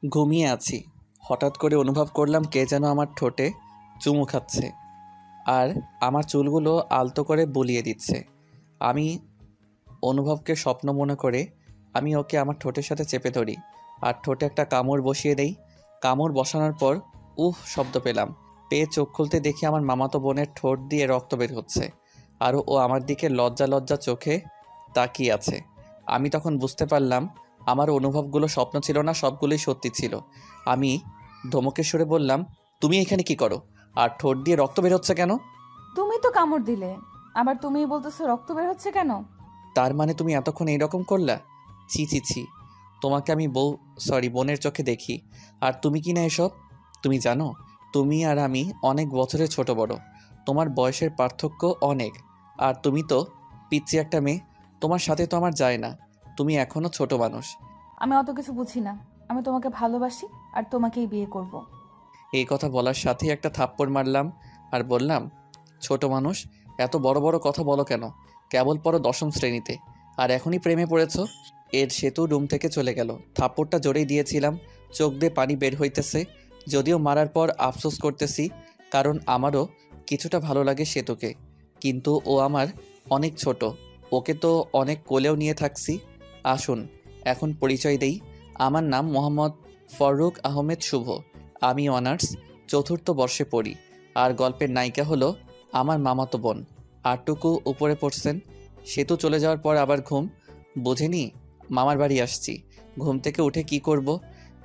ঘুমিয়ে আছি। হঠাৎ করে অনুভব করলাম কে যেন আমার ঠোঁটে চুমু খাচ্ছে আর আমার চুলগুলো আলতো করে বুলিয়ে দিচ্ছে। আমি অনুভবকে স্বপ্ন মনে করে আমি ওকে আমার ঠোঁটের সাথে চেপে ধরি আর ঠোঁটে একটা কামড় বসিয়ে দেই। কামড় বসানোর পর উফ শব্দ পেলাম। পেয়ে চোখ খুলতে দেখি আমার মামাতো বোনের ঠোঁট দিয়ে রক্ত বের হচ্ছে আর ও আমার দিকে লজ্জা লজ্জা চোখে তাকিয়ে আছে। আমি তখন বুঝতে পারলাম আমার অনুভবগুলো স্বপ্ন ছিল না, সবগুলোই সত্যি ছিল। আমি ধমকের সুরে বললাম, তুমি এখানে কি করো? আর ঠোঁট দিয়ে রক্ত বের হচ্ছে কেন? তুমি তো কামড় দিলে, আবার তুমিই বলতেছো রক্ত বের হচ্ছে কেন? তার মানে তুমি এতক্ষণ এইরকম করলা? ছি ছি ছি, তোমাকে আমি বোনের চোখে দেখি আর তুমি কি না এসব? তুমি জানো তুমি আর আমি অনেক বছরের ছোট বড়, তোমার বয়সের পার্থক্য অনেক। আর তুমি তো পিচ্চি একটা মেয়ে, তোমার সাথে তো আমার যায় না, তুমি এখনো ছোট মানুষ। আমি অত কিছু বুঝি না। আমি তোমাকে ভালোবাসি আর তোমাকেই বিয়ে করব। এই কথা বলার সাথেই একটা থাপ্পড় মারলাম আর বললাম, ছোট মানুষ, এত বড় বড় কথা বলো কেন? কেবল পড়ো দশম শ্রেণীতে আর এখনই প্রেমে পড়েছো? এর সেতু রুম থেকে চলে গেল। থাপ্পড়টা জোরেই দিয়েছিলাম, চোখ দিয়ে পানি বের হইতেছে। যদিও মারার পর আফসোস করতেছি, কারণ আমারও কিছুটা ভালো লাগে সেতুকে, কিন্তু ও আমার অনেক ছোট, ওকে তো অনেক কোলেও নিয়ে থাকছি। আসুন এখন পরিচয় দেই। আমার নাম মোহাম্মদ ফররুখ আহমেদ শুভ। আমি অনার্স চতুর্থ বর্ষে পড়ি আর গল্পের নায়িকা হলো আমার মামাতো বোন। আরটুকু উপরে পড়ছেন। সেতু চলে যাওয়ার পর আবার ঘুম, বোঝেনি? মামার বাড়ি আসছি। ঘুম থেকে উঠে কি করব?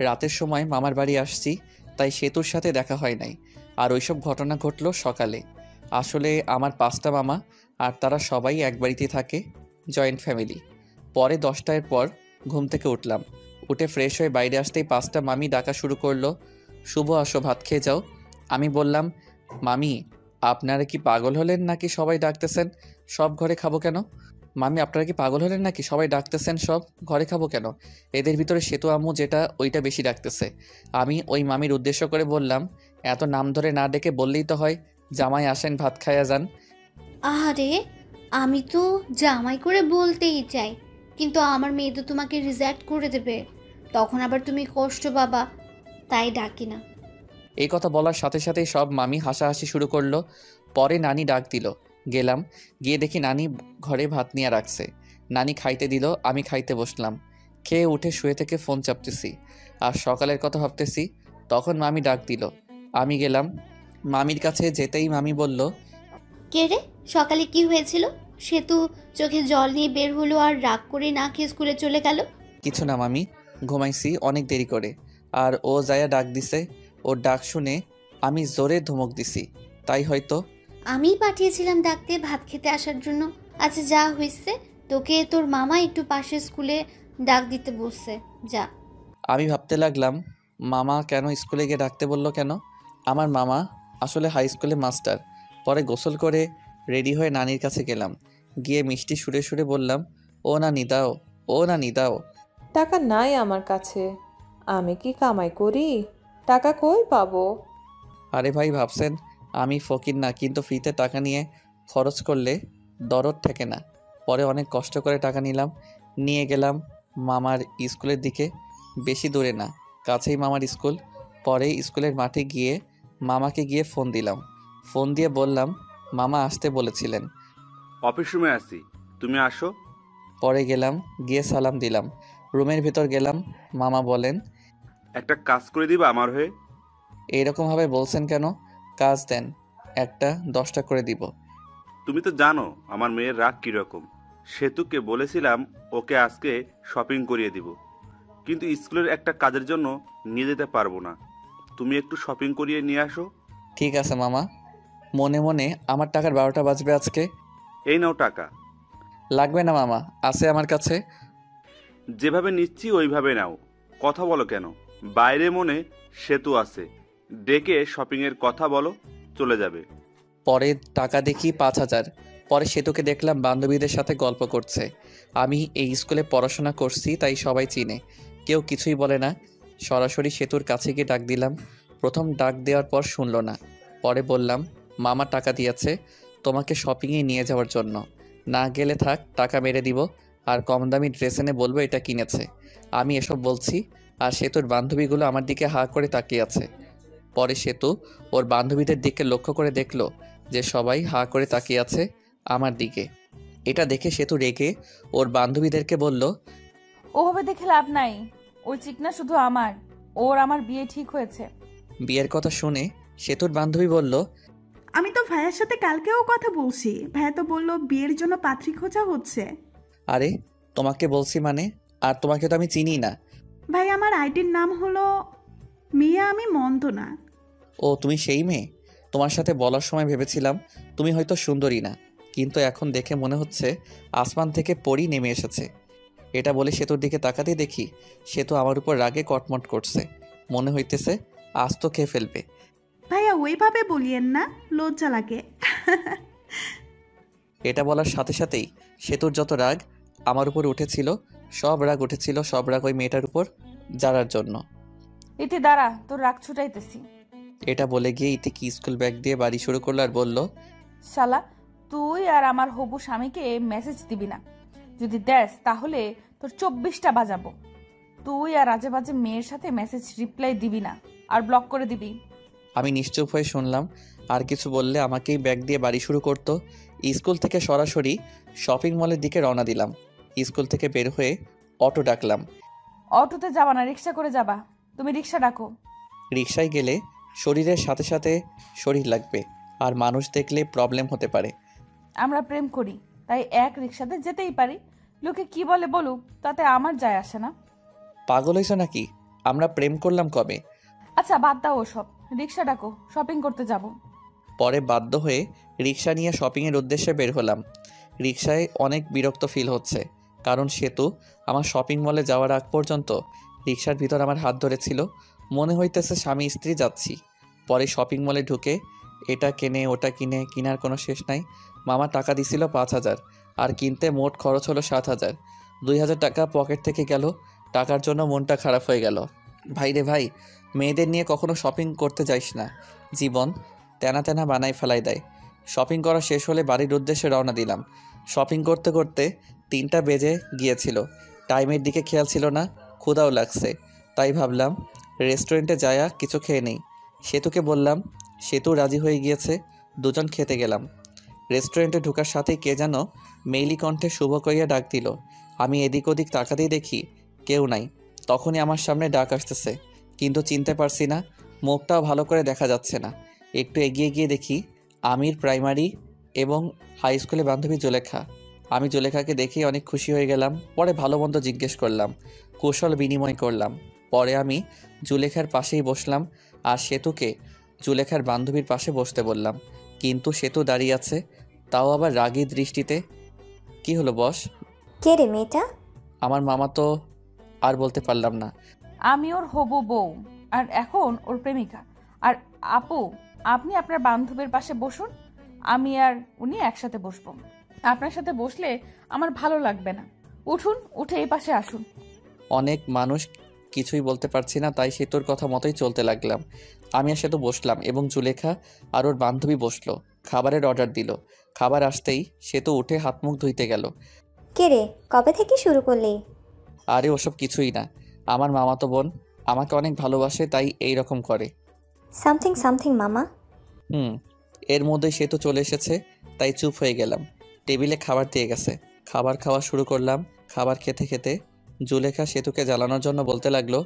রাতের সময় মামার বাড়ি আসছি, তাই সেতুর সাথে দেখা হয় নাই। আর ওইসব ঘটনা ঘটলো সকালে। আসলে আমার 5টা মামা আর তারা সবাই এক বাড়িতে থাকে, জয়েন্ট ফ্যামিলি। পরে 10টার পর ঘুম থেকে উঠলাম। উঠে ফ্রেশ হয়ে বাইরে আসতেই 5টা মামি ডাকা শুরু করলো, শুভ আসো ভাত খেয়ে যাও। আমি বললাম, মামি আপনারা কি পাগল হলেন নাকি সবাই ডাকতেছেন সব ঘরে খাবো কেন? মামি আপনারা কি পাগল হলেন নাকি সবাই ডাকতেছেন সব ঘরে খাবো কেন? এদের ভিতরে সেতু আম্মু যেটা ওইটা বেশি ডাকতেছে। আমি ওই মামির উদ্দেশ্য করে বললাম, এত নাম ধরে না ডেকে বললেই তো হয়, জামাই আসেন ভাত খাইয়া যান। আরে, আমি তো জামাই করে বলতেই চাই, কিন্তু আমার মেয়ে তো তোমাকে রিজেক্ট করে দেবে, তখন আবার তুমি কষ্ট পাবা, তাই ডাকি না। এই কথা বলার সাথে সাথেই সব মামি হাসাহাসি শুরু করলো। পরে নানি ডাক দিল। গেলাম, গিয়ে দেখি নানি ঘরে ভাত নিয়ে রাখছে। নানি খাইতে দিল, আমি খাইতে বসলাম। খেয়ে উঠে শুয়ে থেকে ফোন চাপতেছি আর সকালের কথা ভাবতেছি। তখন মামি ডাক দিল। আমি গেলাম। মামির কাছে যেতেই মামি বলল, কে রে, সকালে কি হয়েছিল? সে তো চোখে জল নিয়ে বের হলো আর রাগ করে না খেয়ে স্কুলে চলে গেল। কিছু না মামি, ঘুমাইছি অনেক দেরি করে। আর ও যায়া ডাক দিছে, ওর ডাক শুনে আমি জোরে ধমক দিছি, তাই হয়তো। আমিই পাঠিয়েছিলাম ডাকতে ভাত খেতে আসার জন্য। আচ্ছা যা হয়েছে, তোকে তোর মামা একটু পাশের স্কুলে ডাক দিতে বলছে, যা। আমি ভাবতে লাগলাম, মামা কেন স্কুলে গিয়ে ডাকতে বলল কেন? আমার মামা আসলে হাই স্কুলে মাস্টার। পরে গোসল করে রেডি হয়ে নানির কাছে গেলাম। গিয়ে মিষ্টি সুরে সুরে বললাম, ও নানি দাও, ও নানি দাও। টাকা নাই আমার কাছে, আমি কি কামাই করি? টাকা কই পাবো? আরে ভাই ভাবছেন আমি ফকির না, কিন্তু ফ্রিতে টাকা নিয়ে খরচ করলে দরদ থাকে না। পরে অনেক কষ্ট করে টাকা নিলাম, নিয়ে গেলাম মামার স্কুলের দিকে। বেশি দূরে না, কাছেই মামার স্কুল। পরে স্কুলের মাঠে গিয়ে মামাকে গিয়ে ফোন দিলাম। ফোন দিয়ে বললাম, মামা আসতে বলেছিলেন। অফিস রুমে আছি, তুমি আসো। পরে গেলাম, গিয়ে সালাম দিলাম। রুমের ভেতর গেলাম। মামা বলেন, একটা কাজ করে দিবা আমার হয়ে? এইরকমভাবে বলছেন কেন? কাজ দেন, একটা 10টা করে দিব। তুমি তো জানো আমার মেয়ের রাগ কীরকম। সেতুকে বলেছিলাম ওকে আজকে শপিং করিয়ে দিব, কিন্তু স্কুলের একটা কাজের জন্য নিয়ে যেতে পারবো না। তুমি একটু শপিং করিয়ে নিয়ে আসো। ঠিক আছে মামা। মনে মনে আমার টাকার 12টা বাজবে আজকে। এই নাও টাকা। লাগবে না মামা, আছে আমার কাছে। যেভাবে নিচ্ছি ওইভাবে নাও, কথা বলো কেন? বাইরে মনে সেতু আছে, ডেকে শপিংয়ের কথা বলো, চলে যাবে। পরে টাকা দেখি 5,000। পরে সেতুকে দেখলাম বান্ধবীদের সাথে গল্প করছে। আমি এই স্কুলে পড়াশোনা করছি তাই সবাই চিনে, কেউ কিছুই বলে না। সরাসরি সেতুর কাছে গিয়ে ডাক দিলাম। প্রথম ডাক দেওয়ার পর শুনলো না। পরে বললাম, মামা টাকা দিয়েছে তোমাকে শপিংয়ে নিয়ে যাওয়ার জন্য, না গেলে থাক, টাকা মেরে দিব। আর কম দামি ড্রেস এনে বলবো এটা কিনেছে। আমি এসব বলছি আর সেতুর বান্ধবীগুলো আমার দিকে হাঁ করে তাকিয়ে আছে। পরে সেতু ওর বান্ধবীদের দিকে লক্ষ্য করে দেখলো যে সবাই হাঁ করে তাকিয়ে আছে আমার দিকে। এটা দেখে সেতু রেগে ওর বান্ধবীদেরকে বলল, ওভাবে দেখে লাভ নাই, ওই চিকনা শুধু আমার, ওর আমার বিয়ে ঠিক হয়েছে। বিয়ের কথা শুনে সেতুর বান্ধবী বলল, আমি তো ভাইয়ার সাথে কালকেও কথা বলছি, ভাইয়া তো বললো বিয়ের জন্য পাত্রী খোঁজা হচ্ছে। আরে তোমাকে বলছি মানে, আর তোমাকে তো আমি চিনি না। ভাই আমার আইডির নাম হলো মিয়া, আমি মন্দ না। ও তুমি সেই মেয়ে? তোমার সাথে বলার সময় ভেবেছিলাম তুমি হয়তো সুন্দরী না, কিন্তু এখন দেখে মনে হচ্ছে আসমান থেকে পরী নেমে এসেছে। এটা বলে সেতুর দিকে তাকাতেই দেখি সেতু আমার উপর রাগে কটমট করছে। মনে হইতেছে আজ তো খেয়ে ফেলবে। ভাইয়া ওইভাবে বলিয়েন না, লজ্জা লাগে। এটা বলার সাথে সাথেই সেতুর যত রাগ আমার উপর উঠেছিল, সব রাগ ওই মেয়েটার উপর যারার জন্য। ইতি দাঁড়া, তোর রাগ ছুটাইতেছি। এটা বলে গিয়ে ইতিকি স্কুল ব্যাগ দিয়ে বাড়ি শুরু করলো আর বলল, শালা, তুই আর আমার হবু স্বামীকে মেসেজ দিবি না, যদি দেস তাহলে তোর 24টা বাজাবো। তুই আর আজে বাজে মেয়ের সাথে মেসেজ রিপ্লাই দিবি না, আর ব্লক করে দিবি। আমি নিশ্চুপ হয়ে শুনলাম। আর কিছু বললে আমাকেই ব্যাগ দিয়ে বাড়ি শুরু করতো। স্কুল থেকে সরাসরি শপিং মলের দিকে রওনা দিলাম। স্কুল থেকে বের হয়ে অটো ডাকলাম। অটোতে যাবা না, রিক্সা করে যাবা। তুমি রিক্সা ডাকো। রিকশায় গেলে শরীরের সাথে সাথে শরীর লাগবে, আর মানুষ দেখলে প্রবলেম হতে পারে। আমরা প্রেম করি, তাই এক রিক্সাতে যেতেই পারি। লোকে কি বলে বলুক, তাতে আমার যায় আসে না। পাগল হয়েছ নাকি? আমরা প্রেম করলাম কবে? আচ্ছা বাদ দাও ওসব, রিক্সা ডাকো, শপিং করতে যাব। পরে বাধ্য হয়ে রিকশা নিয়ে শপিংয়ের উদ্দেশ্যে বের হলাম। রিকশায় অনেক বিরক্ত ফিল হচ্ছে, কারণ সেতু আমার শপিং মলে যাওয়ার আগ পর্যন্ত রিকশার ভিতর আমার হাত ধরেছিল। মনে হইতেছে স্বামী স্ত্রী যাচ্ছি। পরে শপিং মলে ঢুকে এটা কেনে ওটা কিনে, কেনার কোনো শেষ নাই। মামা টাকা দিছিল 5,000, আর কিনতে মোট খরচ হলো 7,000। 2,000 টাকা পকেট থেকে গেল। টাকার জন্য মনটা খারাপ হয়ে গেল। ভাই রে ভাই, মেয়েদের নিয়ে কখনো শপিং করতে যাইস না, জীবন তেনা তেনা বানাই ফেলাই দেয়। শপিং করা শেষ হলে বাড়ির উদ্দেশ্যে রওনা দিলাম। শপিং করতে করতে 3টা বেজে গিয়েছিল। টাইমের দিকে খেয়াল ছিল না, ক্ষুধাও লাগছে, তাই ভাবলাম রেস্টুরেন্টে যায়া কিছু খেয়ে নেই। সেতুকে বললাম, সেতু রাজি হয়ে গিয়েছে। দুজন খেতে গেলাম। রেস্টুরেন্টে ঢোকার সাথেই কে যেন মেইলি কণ্ঠে শুভ কইয়া ডাক দিল। আমি এদিক ওদিক তাকাতেই দেখি কেউ নাই। তখনই আমার সামনে ডাক আসতেছে, কিন্তু চিনতে পারছি না, মুখটাও ভালো করে দেখা যাচ্ছে না। একটু এগিয়ে গিয়ে দেখি আমির প্রাইমারি এবং হাই স্কুলে বান্ধবী জুলেখা। আমি জুলেখাকে দেখে অনেক খুশি হয়ে গেলাম। পরে ভালো মন্দ জিজ্ঞেস করলাম, কৌশল বিনিময় করলাম। পরে আমি জুলেখার পাশেই বসলাম, আর সেতুকে জুলেখার বান্ধবীর পাশে বসতে বললাম। কিন্তু সেতু দাঁড়িয়ে আছে, তাও আবার রাগী দৃষ্টিতে। কি হলো বস? কে রে মেয়েটা? আমার মামা তো। আর বলতে পারলাম না। আমি ওর হবু বউ, আর এখন ওর প্রেমিকা। আর আপু, আপনি আপনার বান্ধবীর পাশে বসুন, আমি আর উনি একসাথে বসবো। আপনার সাথে বসলে আমার ভালো লাগবে না। উঠুন, উঠে এই পাশে আসুন। অনেক মানুষ, কিছুই বলতে পারছি না, তাই সেতুর কথা মতোই চলতে লাগলাম। আমি আর সেতু বসলাম এবং জুলেখা আর ওর বান্ধবী বসলো। খাবারের অর্ডার দিল। খাবার আসতেই সেতু উঠে হাত মুখ ধুইতে গেল। কে রে, কবে থেকে শুরু করলি? আরে ওসব কিছুই না, আমার মামাতো বোন আমাকে অনেক ভালোবাসে, তাই এই রকম করে। সামথিং সামথিং মামা। এর মধ্যে সেতু চলে এসেছে, তাই চুপ হয়ে গেলাম। টেবিলে খাবার দিয়ে গেছে, খাবার খাওয়া শুরু করলাম। খাবার খেতে খেতে জুলেখা সেতুকে জ্বালানোর জন্য বলতে লাগলো,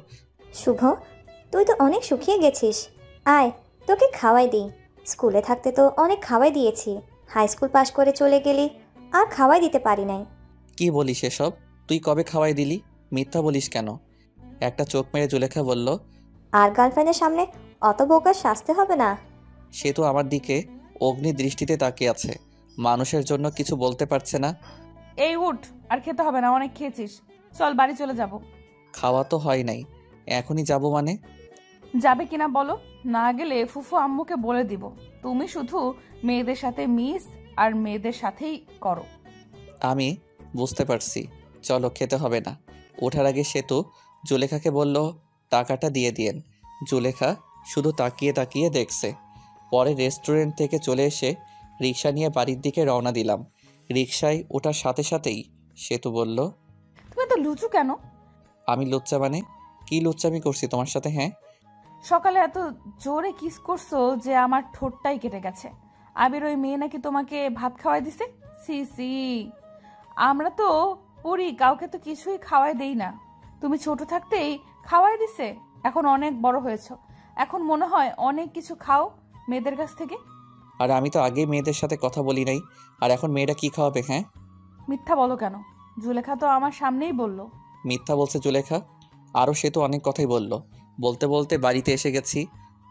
শুভ, তুই তো অনেক শুকিয়ে গেছিস, আয় তোকে খাওয়াই দিই। স্কুলে থাকতে তো অনেক খাওয়াই দিয়েছি, হাই স্কুল পাশ করে চলে গেলি, আর খাওয়াই দিতে পারি নাই। কি বলিস এসব? তুই কবে খাওয়াই দিলি? মিথ্যা বলিস কেন? একটা চোখ মেরে জুলেখা বলল, আর গার্লফ্রেন্ডের সামনে অত বোকার শাস্তি হবে না। সেতু আমার দিকে অগ্নি দৃষ্টিতে তাকিয়ে আছে, মানুষের জন্য কিছু বলতে পারছে না। এই উঠ, আর খেতে হবে না, অনেক খেয়েছিস, চল বাড়ি চলে যাব। খাওয়া তো হয় নাই, এখনই যাব মানে? যাবে কিনা বলো, না গেলে ফুফু আম্মুকে বলে দিব তুমি শুধু মেয়েদের সাথে মিস আর মেয়েদের সাথেই করো। আমি বুঝতে পারছি, চলো খেতে হবে না। ওঠার আগে সেতু জুলেখাকে বলল, টাকাটা দিয়ে দিয়েন। জুলেখা শুধু তাকিয়ে তাকিয়ে দেখছে। পরে রেস্টুরেন্ট থেকে চলে এসে রিক্সা নিয়ে বাড়ির দিকে রওনা দিলাম। রিক্সায় ওঠার সাথে সাথেই সেতু বলল, তুমি তো লুচু কেন? আমি লুচ্চা মানে? কি লুচ্চামি করছি তোমার সাথে? হ্যাঁ, সকালে এত জোরে কিস করছো যে আমার ঠোঁটটাই কেটে গেছে। আবির ওই মেয়ে নাকি তোমাকে ভাত খাওয়াই দিছে? সি সি, আমরা তো পড়ি, কাউকে তো কিছুই খাওয়াই দেই না। তুমি ছোট থাকতেই খাওয়াই দিছে, এখন অনেক বড় হয়েছো, এখন মনে হয় অনেক কিছু খাও মেয়েদের কাছ থেকে। আর আমি তো আগেই মেয়েদের সাথে কথা বলি নাই, আর এখন মেয়েটা কি খাওয়াবে? হ্যাঁ, মিথ্যা বলো কেন? জুলেখা তো আমার সামনেই বলল। মিথ্যা বলছে জুলেখা? আরও সে তো অনেক কথাই বলল। বলতে বলতে বাড়িতে এসে গেছি,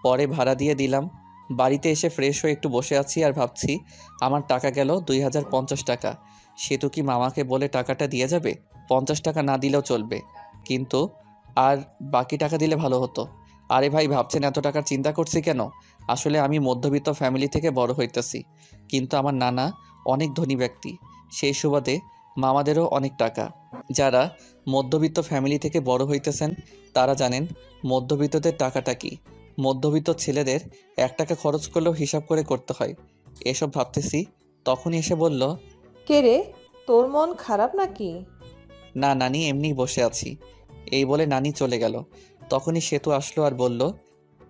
পরে ভাড়া দিয়ে দিলাম। বাড়িতে এসে ফ্রেশ হয়ে একটু বসে আছি আর ভাবছি আমার টাকা গেল 2050 টাকা। সে তো কি মামাকে বলে টাকাটা দিয়ে যাবে? 50 টাকা না দিলেও চলবে, কিন্তু আর বাকি টাকা দিলে ভালো হতো। আরে ভাই, ভাবছেন এত টাকার চিন্তা করছি কেন? আসলে আমি মধ্যবিত্ত ফ্যামিলি থেকে বড় হইতেছি, কিন্তু আমার নানা অনেক ধনী ব্যক্তি, সেই সুবাদে মামাদেরও অনেক টাকা। যারা মধ্যবিত্ত ফ্যামিলি থেকে বড় হইতেছেন তারা জানেন মধ্যবিত্তদের টাকাটা কি। মধ্যবিত্ত ছেলেদের 1 টাকা খরচ করলেও হিসাব করে করতে হয়। এসব ভাবতেছি, তখনই এসে বলল, কে রে, তোর মন খারাপ নাকি? না নানি, এমনিই বসে আছি। এই বলে নানি চলে গেল। তখনই সেতু আসলো আর বলল,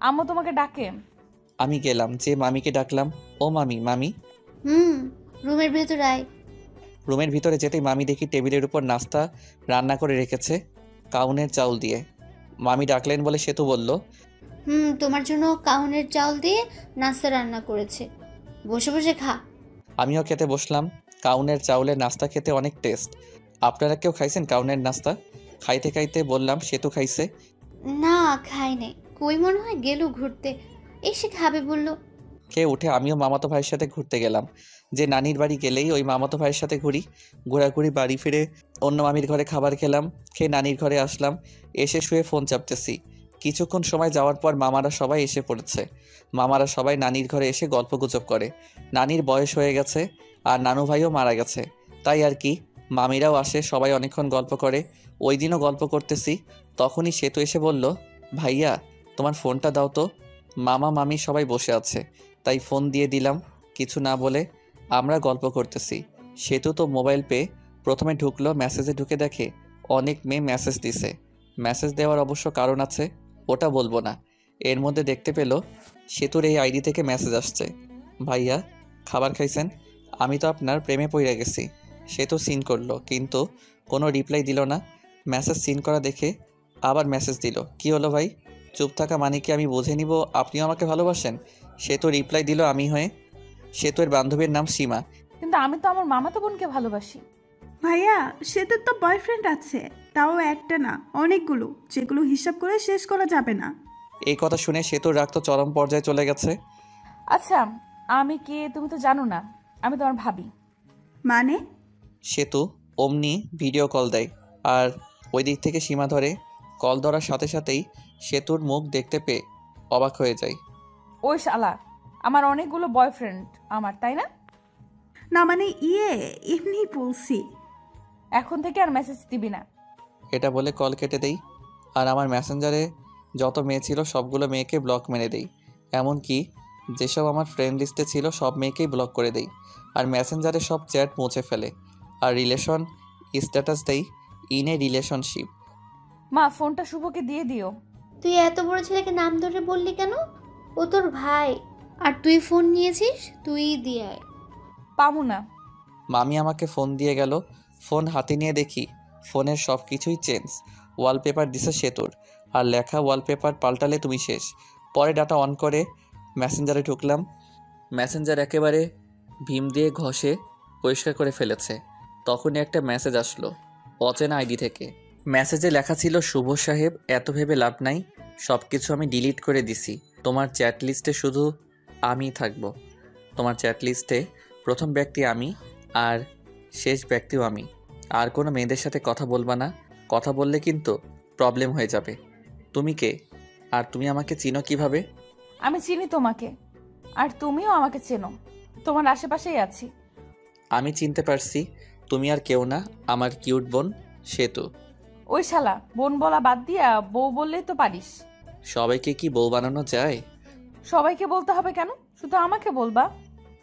আম্মু তোমাকে ডাকে। আমি গেলাম, যে মামিকে ডাকলাম, ও মামি। মামি রুমের ভেতর আয়। রুমের ভিতরে যেতেই মামি দেখি টেবিলের উপর নাস্তা রান্না করে রেখেছে, কাউনের চাউল দিয়ে। মামি ডাকলেন বলে সেতু বলল, তোমার জন্য কাউনের চাল দিয়ে নাস্তা রান্না করেছে, বসে বসে খা। আমিও খেতে বসলাম। কাউনের চাউলের নাস্তা খেতে অনেক টেস্ট। আপনারা কেউ খাইছেন কাউনের নাস্তা? খাইতে খাইতে বললাম, সেতু খাইছে। না, খাই নাই, কই মনে হয় গেল ঘুরতে, এসে খাবে বললো। খেয়ে উঠে আমিও মামাতো ভাইয়ের সাথে ঘুরতে গেলাম। যে নানির বাড়ি গেলেই ওই মামাতো ভাইয়ের সাথে ঘুরি। ঘোরাঘুরি, বাড়ি ফিরে অন্য মামির ঘরে খাবার খেলাম, খেয়ে নানির ঘরে আসলাম। এসে শুয়ে ফোন চাপতেছি। কিছুক্ষণ সময় যাওয়ার পর মামারা সবাই এসে পড়েছে। মামারা সবাই নানির ঘরে এসে গল্পগুজব করে। নানির বয়স হয়ে গেছে আর নানু ভাইও মারা গেছে, তাই আর কি। মামিরাও আসে, সবাই অনেকক্ষণ গল্প করে। ওই দিনও গল্প করতেছি, তখনই সেতু এসে বলল, ভাইয়া তোমার ফোনটা দাও তো। মামা মামি সবাই বসে আছে, তাই ফোন দিয়ে দিলাম। কিছু না বলে আমরা গল্প করতেছি। সেতু তো মোবাইল পেয়ে প্রথমে ঢুকলো, মেসেজে ঢুকে দেখে অনেক মেয়ে মেসেজ দিছে। মেসেজ দেওয়ার অবশ্য কারণ আছে, ওটা বলবো না। এর মধ্যে দেখতে পেল সেতুর এই আইডি থেকে মেসেজ আসছে, ভাইয়া খাবার খাইছেন? আমি তো আপনার প্রেমে পড়ে গেছি। সেতু সিন করলো, কিন্তু কোনো রিপ্লাই দিল না। মেসেজ সিন করা দেখে আবার মেসেজ দিল, কি হলো ভাই? চুপ থাকা মানে কি আমি বুঝে নিব আপনিও আমাকে ভালোবাসেন? সেতু রিপ্লাই দিল আমি হয়ে। সেতুর বান্ধবীর নাম সীমা। কিন্তু আমি তো আমার মামাতো বোনকে ভালোবাসি। ভাইয়া, সেতুর তো বয়ফ্রেন্ড আছে, তাও একটা না অনেকগুলো, যেগুলো হিসাব করে শেষ করা যাবে না। এই কথা শুনে সেতুর রাগ তো চরম পর্যায়ে চলে গেছে। আচ্ছা, আমি কে তুমি তো জানো না, আমি তোমার ভাবি। মানে? সেতু অমনি ভিডিও কল দেয়, আর ওই দিক থেকে সীমা ধরে। কল ধরার সাথে সাথেই সেতুর মুখ দেখতে পেয়ে অবাক হয়ে যায়। ওই শালা, আমার অনেকগুলো বয়ফ্রেন্ড আমার, তাই না? না মানে এমনি বলছি। এখন থেকে আর মেসেজ দিবি না। এটা বলে কল কেটে দেই, আর আমার মেসেঞ্জারে যত মেয়ে ছিল সবগুলো মেয়েকে ব্লক মেরে দেই। এমনকি যেসব আমার ফ্রেন্ড লিস্টে ছিল সব মেয়েকেই ব্লক করে দেই, আর মেসেঞ্জারে সব চ্যাট মুছে ফেলে। আর রিলেশন স্ট্যাটাস দেই, ইন এ রিলেশনশিপ। মা, ফোনটা শুভকে দিয়ে দিও। তুই এত বড় ছেলেকে নাম ধরে বললি কেন? ও তোর ভাই, আর তুই ফোন নিয়েছিস, তুই দিয়ে আয়। পামু না। মামি আমাকে ফোন দিয়ে গেল। ফোন হাতে নিয়ে দেখি ফোনের সব কিছুই চেঞ্জ। ওয়ালপেপার দিছে সেতুর, আর লেখা, ওয়ালপেপার পাল্টালে তুমি শেষ। পরে ডাটা অন করে মেসেঞ্জারে ঢুকলাম। মেসেঞ্জার একেবারে ভীম দিয়ে ঘষে পরিষ্কার করে ফেলেছে। তখনই একটা মেসেজ আসলো অচেনা আইডি থেকে। মেসেজে লেখা ছিল, শুভ সাহেব, এত ভেবে লাভ নাই, সব কিছু আমি ডিলিট করে দিছি। তোমার চ্যাট লিস্টে শুধু আমিই থাকবো। তোমার চ্যাট লিস্টে প্রথম ব্যক্তি আমি, আর শেষ ব্যক্তিও আমি। আর কোনো মেয়েদের সাথে কথা বলবা না, কথা বললে কিন্তু প্রবলেম হয়ে যাবে। তুমি কে? আর তুমি আমাকে চিনো কিভাবে? আমি চিনি তোমাকে, আর তুমিও আমাকে চেনো, তোমার আশেপাশেই আছি। আমি চিনতে পারছি, তুমি আর কেউ না, আমার কিউট বোন সেতু। ওই শালা, বোন বলা বাদ দিয়া বউ বললেই তো পারিস। সবাইকে কি বউ বানানো যায়? সবাইকে বলতে হবে কেন? শুধু আমাকে বলবা।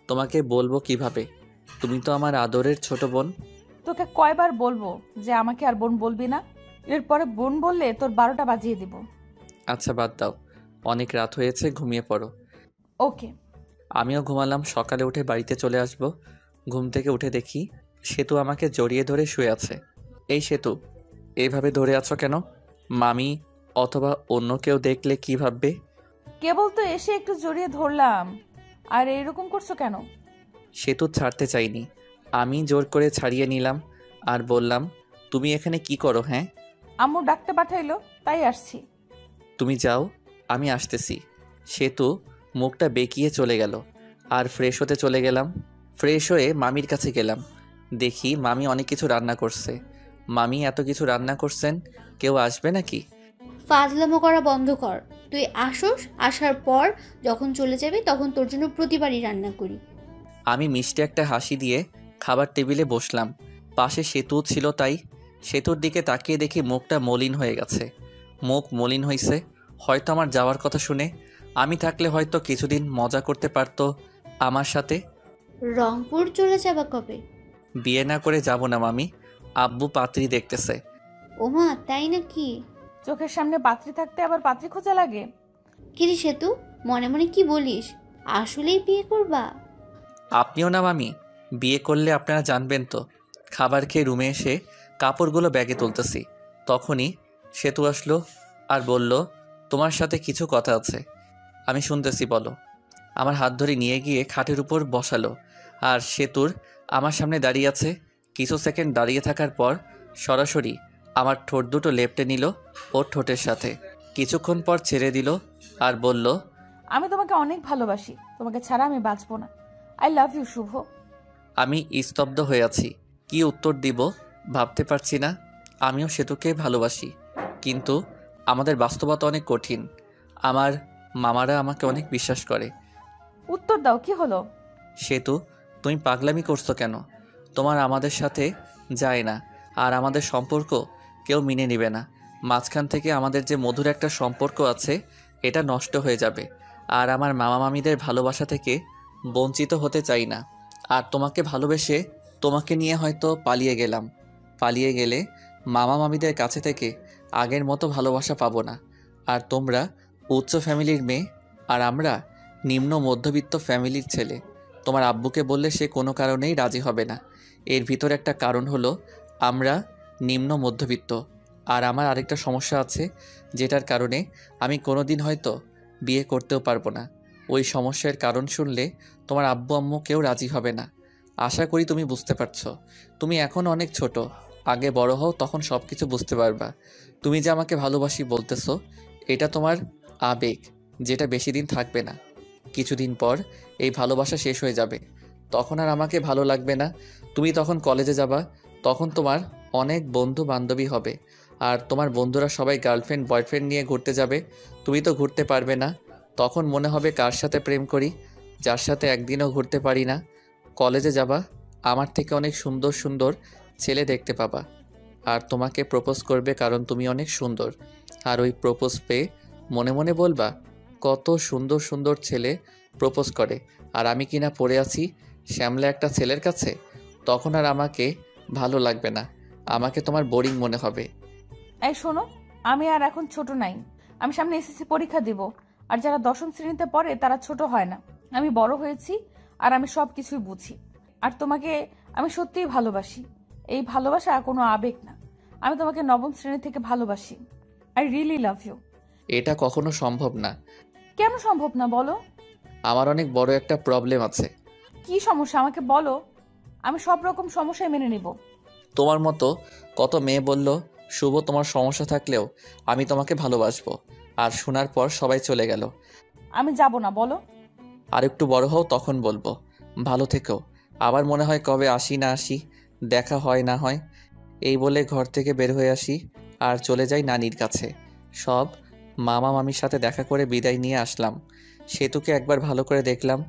তোমাকে বলবো কিভাবে? তুমি তো আমার আদরের ছোট বোন। তোকে কয়বার বলবো যে আমাকে আর বোন বলবি না? এরপরে বোন বললে তোর 12টা বাজিয়ে দিব। আচ্ছা বাদ দাও, অনেক রাত হয়েছে, ঘুমিয়ে পড়ো। ওকে। আমিও ঘুমালাম। সকালে উঠে বাড়িতে চলে আসব। ঘুম থেকে উঠে দেখি সেতু আমাকে জড়িয়ে ধরে শুয়ে আছে। এই সেতু, এইভাবে ধরে আছো কেন? মামি অথবা অন্য কেউ দেখলে কি ভাববে? কেবল তো এসে একটু জড়িয়ে ধরলাম, আর এরকম করছো কেন? সেতু ছাড়তে চাইনি, আমি জোর করে ছাড়িয়ে নিলাম আর বললাম, তুমি এখানে কি করো? হ্যাঁ, আম্মু ডাকতে পাঠাইলো, তাই আসছি। তুমি যাও, আমি আসতেছি। সেতু মুখটা বেঁকিয়ে চলে গেল আর ফ্রেশ হতে চলে গেলাম। ফ্রেশ হয়ে মামির কাছে গেলাম। দেখি মামি অনেক কিছু রান্না করছে। মামি এত কিছু রান্না করছেন, কেউ আসবে নাকি? ফাজলামো করা বন্ধ কর। তুই আসোস, আসার পর যখন চলে যাবি তখন তোর জন্য প্রতিবারই রান্না করি। আমি মিষ্টি একটা হাসি দিয়ে খাবার টেবিলে বসলাম। পাশে সেতু ছিল, তাই সেতুর দিকে তাকিয়ে দেখি মুখটা মলিন হয়ে গেছে। মুখ মলিন হয়েছে হয়তো আমার যাওয়ার কথা শুনে। আমি থাকলে হয়তো কিছুদিন মজা করতে পারতো আমার সাথে। রংপুর চলে যাবা কবে? বিয়ে না করে যাব না মামি, আব্বু পাত্রী দেখতেছে। ওমা, তাই নাকি? চোখের সামনে পাত্রী থাকতে আবার পাত্রী খোঁজা লাগে? কিরে সেতু, মনে মনে কি বলিস? আসলেই বিয়ে করবা? আপনিও না মামি, বিয়ে করলে আপনারা জানবেন তো। খাবার খেয়ে রুমে এসে কাপড়গুলো ব্যাগে তুলতেছি, তখনই সেতু আসলো আর বলল, তোমার সাথে কিছু কথা আছে। আমি শুনতেছি, বলো। আমার হাত ধরে নিয়ে গিয়ে খাটের উপর বসালো আর সেতুর আমার সামনে দাঁড়িয়ে আছে। কিছু সেকেন্ড দাঁড়িয়ে থাকার পর সরাসরি আমার ঠোঁট দুটো লেপটে নিল ওর ঠোঁটের সাথে। কিছুক্ষণ পর ছেড়ে দিল আর বলল, আমি তোমাকে অনেক ভালোবাসি, তোমাকে ছাড়া আমি বাঁচবো না। আই লাভ ইউ শুভ। আমি স্তব্ধ হয়ে আছি, কি উত্তর দিব ভাবতে পারছি না। আমিও সেতুকে ভালোবাসি, কিন্তু আমাদের বাস্তবতা অনেক কঠিন। আমার মামারা আমাকে অনেক বিশ্বাস করে। উত্তর দাও, কি হলো? সেতু, তুমি পাগলামি করছো কেন? তোমার আমাদের সাথে যায় না, আর আমাদের সম্পর্ক কেউ মেনে নেবে না। মাঝখান থেকে আমাদের যে মধুর একটা সম্পর্ক আছে, এটা নষ্ট হয়ে যাবে। আর আমার মামা মামিদের ভালোবাসা থেকে বঞ্চিত হতে চাই না। আর তোমাকে ভালোবেসে তোমাকে নিয়ে হয়তো পালিয়ে গেলাম। পালিয়ে গেলে মামা মামিদের কাছে থেকে আগের মতো ভালোবাসা পাবো না। আর তোমরা উচ্চ ফ্যামিলির মেয়ে, আর আমরা নিম্ন মধ্যবিত্ত ফ্যামিলির ছেলে। তোমার আব্বুকে বললে সে কোনো কারণেই রাজি হবে না। এর ভিতর একটা কারণ হলো আমরা নিম্ন মধ্যবিত্ত। আর আমার আরেকটা সমস্যা আছে, যেটার কারণে আমি কোনোদিন হয়তো বিয়ে করতেও পারবো না। ওই সমস্যার কারণ শুনলে তোমার আব্বু আম্মু কেউ রাজি হবে না। আশা করি তুমি বুঝতে পারছো। তুমি এখন অনেক ছোট, আগে বড় হও, তখন সব কিছু বুঝতে পারবা। তুমি যে আমাকে ভালোবাসি বলতেছো, এটা তোমার আবেগ, যেটা বেশি দিন থাকবে না। কিছুদিন পর এই ভালোবাসা শেষ হয়ে যাবে, তখন আর আমাকে ভালো লাগবে না। তুমি তখন কলেজে যাবা, তখন তোমার অনেক বন্ধু বান্ধবী হবে, আর তোমার বন্ধুরা সবাই গার্লফ্রেন্ড বয়ফ্রেন্ড নিয়ে ঘুরতে যাবে। তুমি তো ঘুরতে পারবে না। তখন মনে হবে কার সাথে প্রেম করি, যার সাথে একদিনও ঘুরতে পারি না। কলেজে যাবা, আমার থেকে অনেক সুন্দর সুন্দর ছেলে দেখতে পাবা, আর তোমাকে প্রপোজ করবে কারণ তুমি অনেক সুন্দর। আর ওই প্রপোজ পেয়ে মনে মনে বলবা, কত সুন্দর সুন্দর ছেলে প্রপোজ করে, আর আমি কিনা পড়ে আছি শ্যামলা একটা ছেলের কাছে। তখন আর আমাকে ভালো লাগবে না, আমাকে তোমার বোরিং মনে হবে। এই শোনো, আমি আর এখন ছোট নাই। আমি সামনে এসএসসি পরীক্ষা দিব, আর যারা 10ম শ্রেণীতে পড়ে তারা ছোট হয় না। আমি বড় হয়েছি, আর আমি সব কিছুই বুঝি। আর তোমাকে আমি সত্যিই ভালোবাসি। এই ভালোবাসা কোনো আবেগ না। আমি তোমাকে 9ম শ্রেণী থেকে ভালোবাসি। I really love you. এটা কখনো সম্ভব না। কেন সম্ভব না বলো? আমার অনেক বড় একটা প্রবলেম আছে। কি সমস্যা আমাকে বলো, আমি সব রকম সমস্যায় মেনে নিব। তোমার মতো কত মেয়ে বলল, শুভ তোমার সমস্যা থাকলেও আমি তোমাকে ভালোবাসবো, আর শোনার পর সবাই চলে গেল। আমি যাব না, বলো। আর একটু বড় হও, তখন বলবো। ভালো থেকো। আবার মনে হয় কবে আসি না আসি, দেখা হয় না হয়। এই বলে ঘর থেকে বের হয়ে আসি আর চলে যাই নানির কাছে। সব মামা মামির সাথে দেখা করে বিদায় নিয়ে আসলাম। সেতুকে একবার ভালো করে দেখলাম,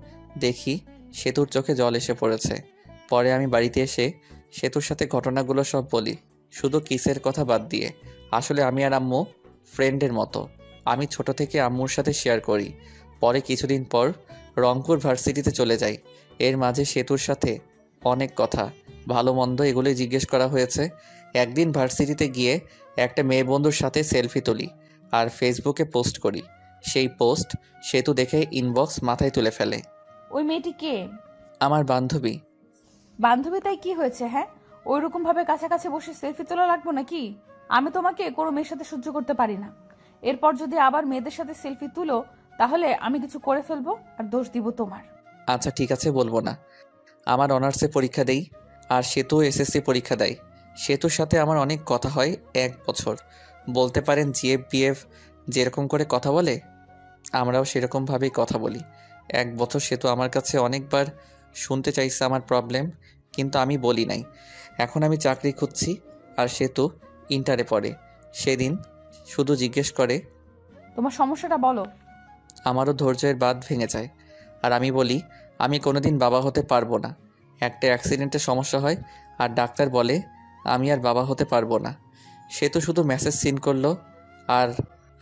দেখি সেতুর চোখে জল এসে পড়েছে। পরে আমি বাড়িতে এসে সেতুর সাথে ঘটনাগুলো সব বলি, শুধু কিসের কথা বাদ দিয়ে। আসলে আমি আর আম্মু ফ্রেন্ডের মতো। আমি ছোট থেকে আম্মুর সাথে শেয়ার করি। পরে কিছুদিন পর রংপুর ভার্সিটিতে চলে যাই। এর মাঝে সেতুর সাথে অনেক কথা, ভালো মন্দ এগুলোই জিজ্ঞেস করা হয়েছে। একদিন ভার্সিটিতে গিয়ে একটা মেয়ে বন্ধুর সাথে সেলফি তুলি আর ফেসবুকে পোস্ট করি। সেই পোস্ট সেতু দেখে ইনবক্স মাথায় তুলে ফেলে। ওই মেয়েটি কে? আমার বান্ধবী। বান্ধবী তাই কি হয়েছে? হ্যাঁ, ওইরকম ভাবে কাছাকাছি বসে সেলফি তোলা লাগবো নাকি? আমি তোমাকে কোনো মেয়ের সাথে সহ্য করতে পারি না। এরপর যদি আবার মেয়েদের সাথে সেলফি তুলো তাহলে আমি কিছু করে ফেলবো আর দোষ দিব তোমার। আচ্ছা ঠিক আছে, বলবো না। আমার অনার্সে পরীক্ষা দেই আর সেতু এসএসসি পরীক্ষা দেয়। সেতুর সাথে আমার অনেক কথা হয় 1 বছর। বলতে পারেন জিএফ বিএফ যেরকম করে কথা বলে আমরাও সেরকমভাবেই কথা বলি। 1 বছর সেতু আমার কাছে অনেকবার শুনতে চাইছে আমার প্রবলেম, কিন্তু আমি বলি নাই। এখন আমি চাকরি খুঁজছি আর সেতু ইন্টারে পড়ে। সেদিন শুধু জিজ্ঞেস করে, তোমার সমস্যাটা বলো। আমারও ধৈর্যের বাঁধ ভেঙে যায় আর আমি বলি আমি কোনোদিন বাবা হতে পারবো না। একটা অ্যাক্সিডেন্টে সমস্যা হয় আর ডাক্তার বলে আমি আর বাবা হতে পারবো না। সে তো শুধু মেসেজ সিন করলো আর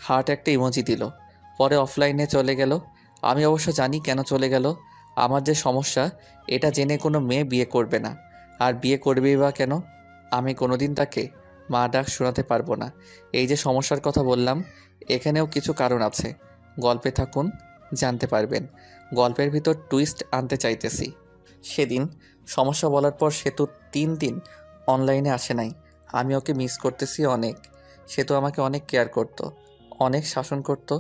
হার্ট একটা ইমোজি দিল, পরে অফলাইনে চলে গেল। আমি অবশ্য জানি কেন চলে গেল। আমার যে সমস্যা এটা জেনে কোনো মেয়ে বিয়ে করবে না, আর বিয়ে করবেই বা কেন? আমি কোনোদিন তাকে মা ডাক শোনাতে পারবো না। এই যে সমস্যার কথা বললাম এখানেও কিছু কারণ আছে। গল্পে থাকুন, জানতে পারবেন। গল্পের ভিতর টুইস্ট আনতে চাইতেছি। সেদিন সমস্যা বলার পর সেতু 3 দিন অনলাইনে আসে নাই। আমি ওকে মিস করতেছি অনেক। সেতু আমাকে অনেক কেয়ার করত, অনেক শাসন করত।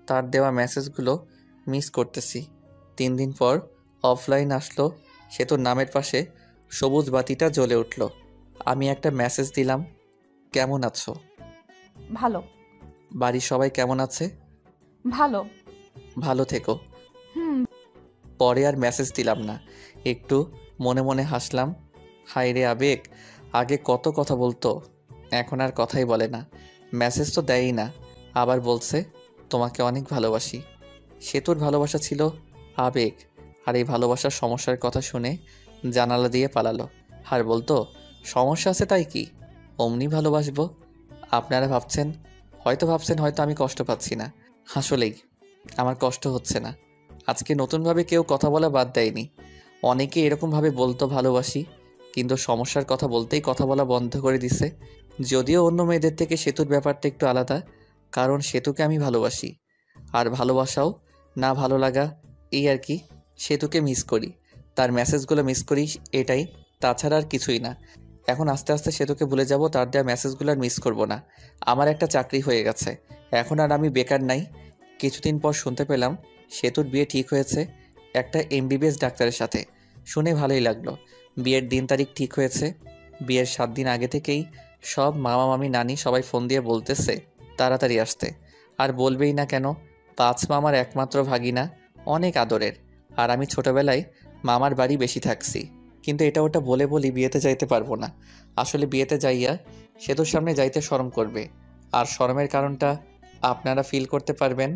তার দেওয়া মেসেজগুলো মিস করতেছি। 3 দিন পর অফলাইন আসলো। সেতুর নামের পাশে সবুজ বাতিটা জ্বলে উঠল। আমি একটা মেসেজ দিলাম, কেমন আছো? ভালো। বাড়ির সবাই কেমন আছে? ভালো। ভালো থেকো। হুম। পরে আর মেসেজ দিলাম না, একটু মনে মনে হাসলাম। হায় রে আবেগ, আগে কত কথা বলতো, এখন আর কথাই বলে না। মেসেজ তো দেয়ই না, আবার বলছে তোমাকে অনেক ভালোবাসি। সেতুর ভালোবাসা ছিল আবেগ, আর এই ভালোবাসার সমস্যার কথা শুনে জানালা দিয়ে পালালো। আর বলতো সমস্যা আছে তাই কি, অমনি ভালোবাসবো। আপনারা ভাবছেন হয়তো আমি কষ্ট পাচ্ছি না। আসলেই আমার কষ্ট হচ্ছে না। আজকে নতুনভাবে কেউ কথা বলা বাদ দেয়নি। অনেকে এরকমভাবে বলতো ভালোবাসি, কিন্তু সমস্যার কথা বলতেই কথা বলা বন্ধ করে দিছে। যদিও অন্য মেয়েদের থেকে সেতুর ব্যাপারটা একটু আলাদা, কারণ সেতুকে আমি ভালোবাসি। আর ভালোবাসাও না ভালো লাগা, এই আর কি। সেতুকে মিস করি, তার মেসেজগুলো মিস করি, এটাই, তাছাড়া আর কিছুই না। এখন আস্তে আস্তে সেতুকে ভুলে যাব, তার দেওয়া মেসেজগুলো আর মিস করব না। আমার একটা চাকরি হয়ে গেছে, এখন আর আমি বেকার নাই। কিছুদিন পর শুনতে পেলাম সেতুর বিয়ে ঠিক হয়েছে একটা এমবিবিএস ডাক্তারের সাথে। শুনে ভালোই লাগলো। বিয়ের দিন তারিখ ঠিক হয়েছে। বিয়ের 7 দিন আগে থেকেই সব মামা মামি নানি সবাই ফোন দিয়ে বলতেছে তাড়াতাড়ি আসতে। আর বলবেই না কেন, 5 মামার একমাত্র ভাগিনা, অনেক আদরের। আর আমি ছোটবেলায় মামার বাড়ি বেশি থাকছি, কিন্তু এটা ওটা বলে বলি বিয়েতে যাইতে পারবো না। আসলে বিয়েতে যাইয়া সেতুর সামনে যাইতে শরম করবে, আর শরমের কারণটা আপনারা ফিল করতে পারবেন।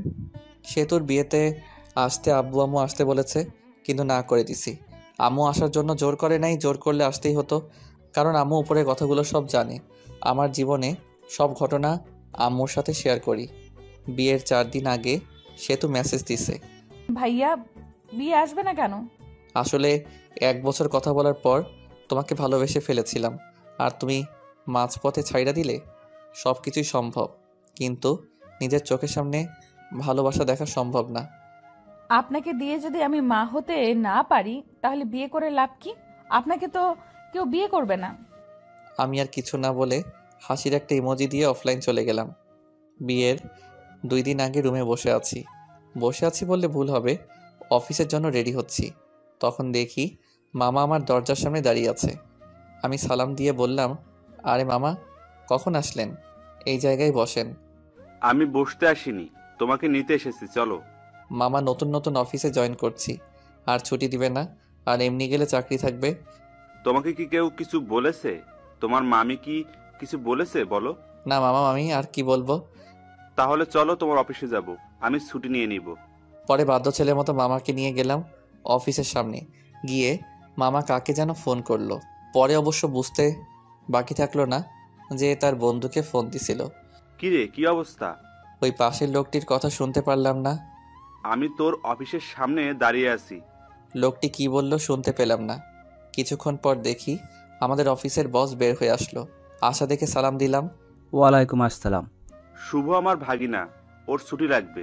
সেতুর বিয়েতে আসতে আব্বু আম্মু আসতে বলেছে, কিন্তু না করে দিছি। আম্মু আসার জন্য জোর করে নাই, জোর করলে আসতেই হতো, কারণ আম্মু উপরে কথাগুলো সব জানে। আমার জীবনে সব ঘটনা আম্মুর সাথে শেয়ার করি। বিয়ের 4 দিন আগে সেতু মেসেজ দিছে, ভাইয়া বিয়ে আসবে না কেন? আসলে 1 বছর কথা বলার পর তোমাকে ভালোবেসে ফেলেছিলাম, আর তুমি মাঝপথে ছাইড়া দিলে। সব কিছুই সম্ভব, কিন্তু নিজের চোখের সামনে ভালোবাসা দেখা সম্ভব না। আপনাকে দিয়ে যদি আমি মা হতে না পারি তাহলে বিয়ে করে লাভ কি? আপনাকে তো কেউ বিয়ে করবে না। আমি আর কিছু না বলে হাসির একটা ইমোজি দিয়ে অফলাইন চলে গেলাম। বিয়ের 2 দিন আগে রুমে বসে আছি বললে ভুল হবে, অফিসের জন্য রেডি হচ্ছি। তখন দেখি মামা আমার দরজার সামনে দাঁড়িয়ে আছে। আমি সালাম দিয়ে বললাম, আরে মামা, কখন আসলেন? এই জায়গায় বসেন। আমি বসতে আসিনি, তোমাকে নিতে এসেছি, চলো। মামা, নতুন নতুন অফিসে জয়েন করছি, আর ছুটি দিবে না, আর এমনি গেলে চাকরি থাকবে। তোমাকে কি কেউ কিছু বলেছে? তোমার মামি কি কিছু বলেছে বলো? না মামা, আমি আর কি বলবো। তাহলে চলো, তোমার অফিসে যাব, আমি ছুটি নিয়ে নিব। পরে বাধ্য ছেলের মতো মামাকে নিয়ে গেলাম অফিসের সামনে। গিয়ে মামা কাকে যেন ফোন করলো। পরে অবশ্য বুঝতে বাকি থাকলো না যে তার বন্ধুকে ফোন দিছিল। কিরে, কি অবস্থা? ওই পাশের লোকটির কথা শুনতে পারলাম না। আমি তোর অফিসের সামনে দাঁড়িয়ে আছি। লোকটি কি বলল শুনতে পেলাম না। কিছুক্ষণ পর দেখি আমাদের অফিসের বস বের হয়ে আসলো। আসা দেখে সালাম দিলাম। ওয়ালাইকুম আসসালাম। শুভ আমার ভাগিনা, ওর ছুটি লাগবে।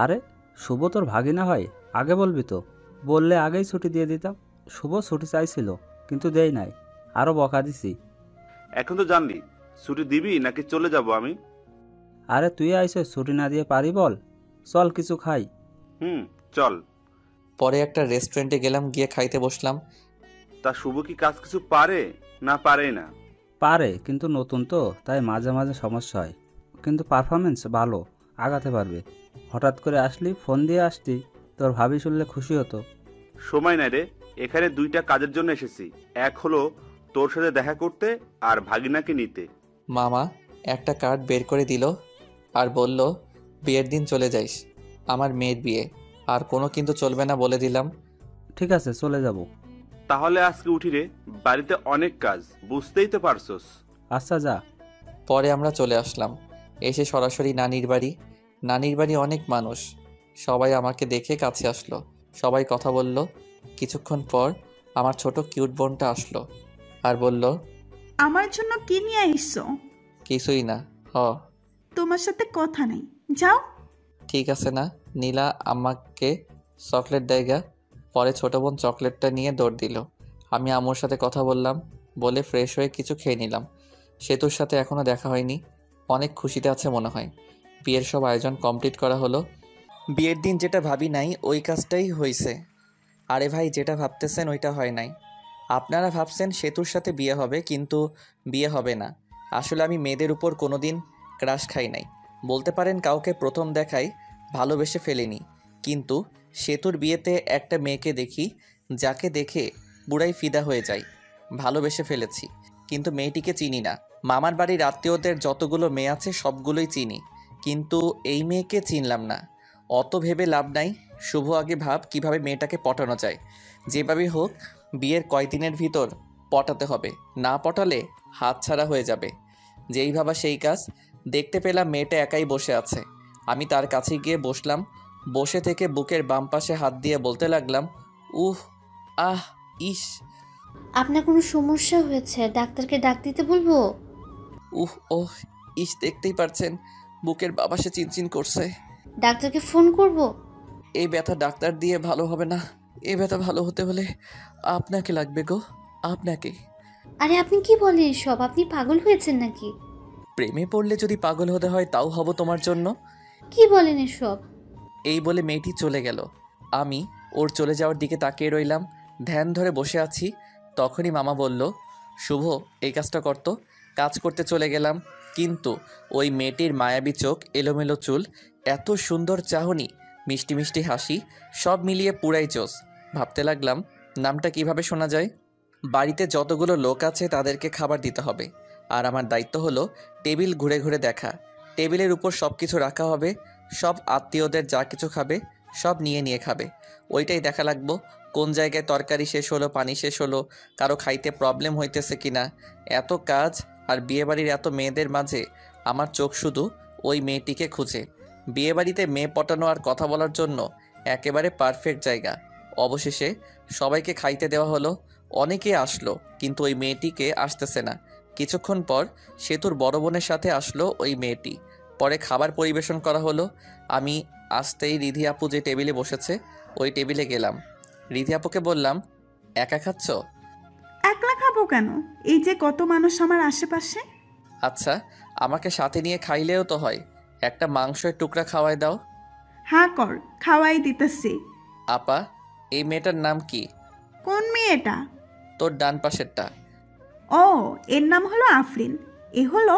আরে শুভ তোর ভাগিনা হয়? আগে বলবি তো, বললে আগেই ছুটি দিয়ে দিতাম। শুভ ছুটি চাইছিল কিন্তু দেই নাই, আরও বকা দিছি। এখন তো জানলি, ছুটি দিবি নাকি চলে যাব আমি? আরে তুই আইসে ছুটি না দিয়ে পারি বল? চল কিছু খাই। চল। পরে একটা রেস্টুরেন্টে গেলাম, গিয়ে খাইতে বসলাম। তা শুভ কি কাজ কিছু পারে না পারেই না? পারে, কিন্তু নতুন তো, তাই মাঝে মাঝে সমস্যা হয়। কিন্তু পারফরমেন্স ভালো, আগাতে পারবে। হঠাৎ করে আসলি, ফোন দিয়ে আসতি, তোর ভাবি শুনলে খুশি হতো। সময় নাই রে, এখানে দুইটা কাজের জন্য এসেছি। এক হলো তোর সাথে দেখা করতে, আর ভাগিনাকে নিতে। মামা একটা কার্ড বের করে দিল আর বলল, বিয়ের দিন চলে যাইস, আমার মেয়ের বিয়ে, আর কোনো কিন্তু চলবে না বলে দিলাম। ঠিক আছে, চলে যাব। তাহলে আজকে উঠি রে, বাড়িতে অনেক কাজ, বুঝতেই তো পারছস। আচ্ছা যা। পরে আমরা চলে আসলাম, এসে সরাসরি নানির বাড়ি। নানির বাড়ি অনেক মানুষ, সবাই আমাকে দেখে কাছে আসলো, সবাই কথা বলল। কিছুক্ষণ পর আমার ছোট কিউট বোনটা আসলো আর বলল, আমার জন্য কি নিয়ে আইসো? কিছুই না। তোমার সাথে কথা নেই, যাও। ঠিক আছে না। নীলা আমাকে চকলেট দেয়গা। পরে ছোট বোন চকলেটটা নিয়ে দৌড় দিল। আমি আম্মুর সাথে কথা বললাম, বলে ফ্রেশ হয়ে কিছু খেয়ে নিলাম। সেতুর সাথে এখনও দেখা হয়নি, অনেক খুশিতে আছে মনে হয়। বিয়ের সব আয়োজন কমপ্লিট করা হলো। বিয়ের দিন যেটা ভাবি নাই ওই কাজটাই হয়েছে। আরে ভাই, যেটা ভাবতেছেন ওইটা হয় নাই। আপনারা ভাবছেন সেতুর সাথে বিয়ে হবে, কিন্তু বিয়ে হবে না। আসলে আমি মেয়েদের উপর কোনো দিন ক্রাশ খাই নাই, বলতে পারেন কাউকে প্রথম দেখায় ভালোবেসে ফেলিনি। কিন্তু সেতুর বিয়েতে একটা মেয়েকে দেখি, যাকে দেখে পুরাই ফিদা হয়ে যায়, ভালোবেসে ফেলেছি। কিন্তু মেয়েটিকে চিনি না। মামার বাড়ির আত্মীয়দের যতগুলো মেয়ে আছে সবগুলোই চিনি, কিন্তু এই মেয়েকে চিনলাম না। অত ভেবে লাভ নাই, শুভ আগে ভাব কিভাবে মেয়েটাকে পটানো যায়। যেভাবে হোক বিয়ের কয়দিনের ভিতর পটাতে হবে, না পটালে হাতছাড়া হয়ে যাবে। যেই ভাবা সেই কাজ। দেখতে পেলাম মেয়েটা একাই বসে আছে। আমি তার কাছে গিয়ে বসলাম। বসে থেকে বুকের বাম পাশে হাত দিয়ে বলতে লাগলাম, উহ, আহ, ইস। আপনার কোনো সমস্যা হয়েছে? ডাক্তারকে ডাক দিতে বলবো? উহ, ওহ, ইস, দেখতেই পারছেন বুকের বাবাসে চিনচিন করছে। ডাক্তারকে ফোন করব? এই ব্যথা ডাক্তার দিয়ে ভালো হবে না। এই ব্যথা ভালো হতে হলে আপনাকে লাগবে গো, আপনাকে। আরে আপনি কি বলেন এসব? আপনি পাগল হয়েছেন নাকি? প্রেমে পড়লে যদি পাগল হতে হয় তাও হব তোমার জন্য। কি বলেন এসব? এই বলে মেয়েটি চলে গেল। আমি ওর চলে যাওয়ার দিকে তাকিয়ে রইলাম, ধ্যান ধরে বসে আছি। তখনই মামা বলল, শুভ এই কাজটা করতো। কাজ করতে চলে গেলাম, কিন্তু ওই মেয়েটির মায়াবী চোখ, এলোমেলো চুল, এত সুন্দর চাহনি, মিষ্টি মিষ্টি হাসি, সব মিলিয়ে পুরাই জোস। ভাবতে লাগলাম নামটা কিভাবে শোনা যায়। বাড়িতে যতগুলো লোক আছে তাদেরকে খাবার দিতে হবে, আর আমার দায়িত্ব হলো টেবিল ঘুরে ঘুরে দেখা। টেবিলের উপর সব কিছু রাখা হবে, সব আত্মীয়দের যা কিছু খাবে সব নিয়ে নিয়ে খাবে। ওইটাই দেখা লাগবো কোন জায়গায় তরকারি শেষ হলো, পানি শেষ হলো, কারো খাইতে প্রবলেম হইতেছে কিনা। এত কাজ আর বিয়েবাড়ির এত মেয়েদের মাঝে আমার চোখ শুধু ওই মেয়েটিকে খুঁজে। বিয়েবাড়িতে মেয়ে পটানো আর কথা বলার জন্য একেবারে পারফেক্ট জায়গা। অবশেষে সবাইকে খাইতে দেওয়া হলো। অনেকে আসলো, কিন্তু ওই মেয়েটিকে আসতেছে না। কিছুক্ষণ পর সেতুর বড় বোনের সাথে আসলো ওই মেয়েটি। পরে খাবার পরিবেশন করা হলো। আমি আসতেই রিধি আপু যে টেবিলে বসেছে ওই টেবিলে গেলাম। রিধি আপুকে বললাম, একা খাচ্ছ? একলা খাবো কেন? এই যে কত মানুষ আমার আশেপাশে। আচ্ছা, আমাকে সাথে নিয়ে খাইলেও তো হয়। একটা মাংসের টুকরা খাওয়াই দাও। হ্যাঁ কর, খাওয়াই দিতেছি। আপা, এই মেয়েটার নাম কি? কোন মেয়েটা? তোর ডান পাশেরটা। ও, এর নাম হলো আফরিন। এ হলো।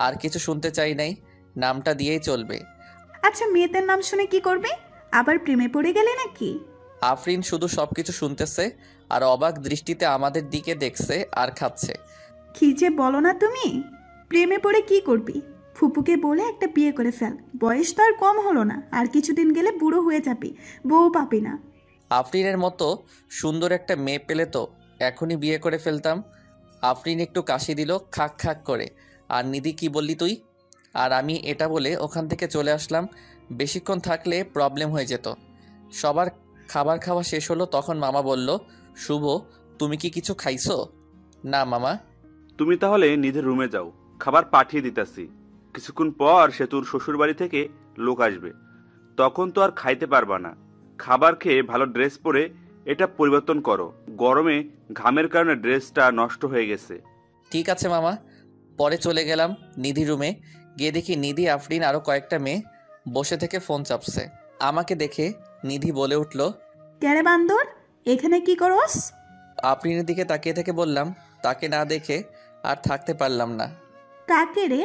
আর কিছু শুনতে চাই নাই, নামটা দিয়েই চলবে। আচ্ছা, মেয়েদের নাম শুনে কি করবে? আবার প্রেমে পড়ে গেলে নাকি? আফরিন শুধু সব কিছু শুনতেছে আর অবাক দৃষ্টিতে আমাদের দিকে দেখছে আর খাচ্ছে। কি যে বলো না তুমি! প্রেমে পড়ে কি করবি? ফুপুকে বলে একটা বিয়ে করে ফেল, বয়স তো আর কম হলো না, আর কিছুদিন গেলে বুড়ো হয়ে যাবি, বউ পাবি না। আফরিনের মতো সুন্দর একটা মেয়ে পেলে তো এখনই বিয়ে করে ফেলতাম। আফরিন একটু কাশি দিল খাক খাক করে। আর নিধি, কি বললি তুই? আর আমি এটা বলে ওখান থেকে চলে আসলাম। বেশিক্ষণ থাকলে প্রবলেম হয়ে যেত। সবার খাবার খাওয়া শেষ হলো, তখন মামা বলল, শুভ তুমি কি কিছু খাইছো? না মামা। তুমি তাহলে নিজের রুমে যাও, খাবার পাঠিয়ে দিতাছি। কিছুক্ষণ পর সেতুর শ্বশুর বাড়ি থেকে লোক আসবে, তখন তো আর খাইতে পারবা না। খাবার খেয়ে ভালো ড্রেস পরে এটা পরিবর্তন করো, গরমে ঘামের কারণে ড্রেসটা নষ্ট হয়ে গেছে। ঠিক আছে মামা। পরে চলে গেলাম নিধি রুমে। গিয়ে দেখি নিধি, আফরিন আরও কয়েকটা মেয়ে বসে থেকে ফোন চাপছে। আমাকে দেখে নিধি বলে উঠল, ক্যারে বান্দর, এখানে কি করস? আফরিনের দিকে তাকিয়ে থেকে বললাম, তাকে না দেখে আর থাকতে পারলাম না। কাকে রে?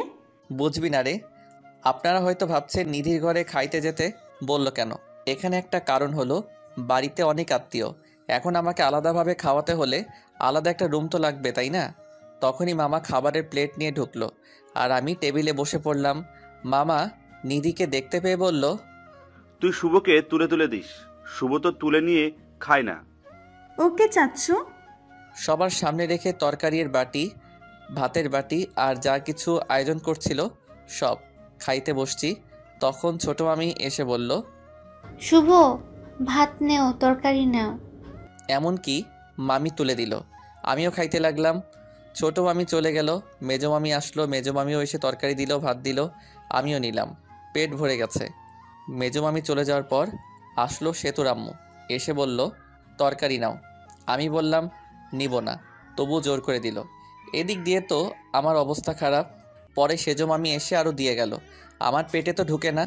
বুঝবি না রে। আপনারা হয়তো ভাবছেন নিধির ঘরে খাইতে যেতে বলল কেন। এখানে একটা কারণ হলো, বাড়িতে অনেক আত্মীয়, এখন আমাকে আলাদাভাবে খাওয়াতে হলে আলাদা একটা রুম তো লাগবে, তাই না? তখনই মামা খাবারের প্লেট নিয়ে ঢুকলো আর আমি টেবিলে বসে পড়লাম। মামা নিধিকে দেখতে পেয়ে বলল, তুই শুভকে তুলে তুলে দিস, শুভ তো তুলে নিয়ে খায় না। ওকে চাচ্ছু? সবার সামনে রেখে তরকারির বাটি, ভাতের বাটি আর যা কিছু আয়োজন করছিল সব খাইতে বসছি। তখন ছোট মামি এসে বলল, শুভ, ভাত নেও, তরকারি নাও। এমনকি মামি তুলে দিল। আমিও খাইতে লাগলাম। ছোট মামি চলে গেল, মেজো মামি আসলো, মেজো মামিও এসে তরকারি দিল, ভাত দিল, আমিও নিলাম। পেট ভরে গেছে। মেজো মামি চলে যাওয়ার পর আসলো সেতুর আম্মু, এসে বলল, তরকারি নাও। আমি বললাম নিব না, তবু জোর করে দিল। এদিক দিয়ে তো আমার অবস্থা খারাপ। পরে সেজো মামি এসে আরও দিয়ে গেল। আমার পেটে তো ঢুকে না।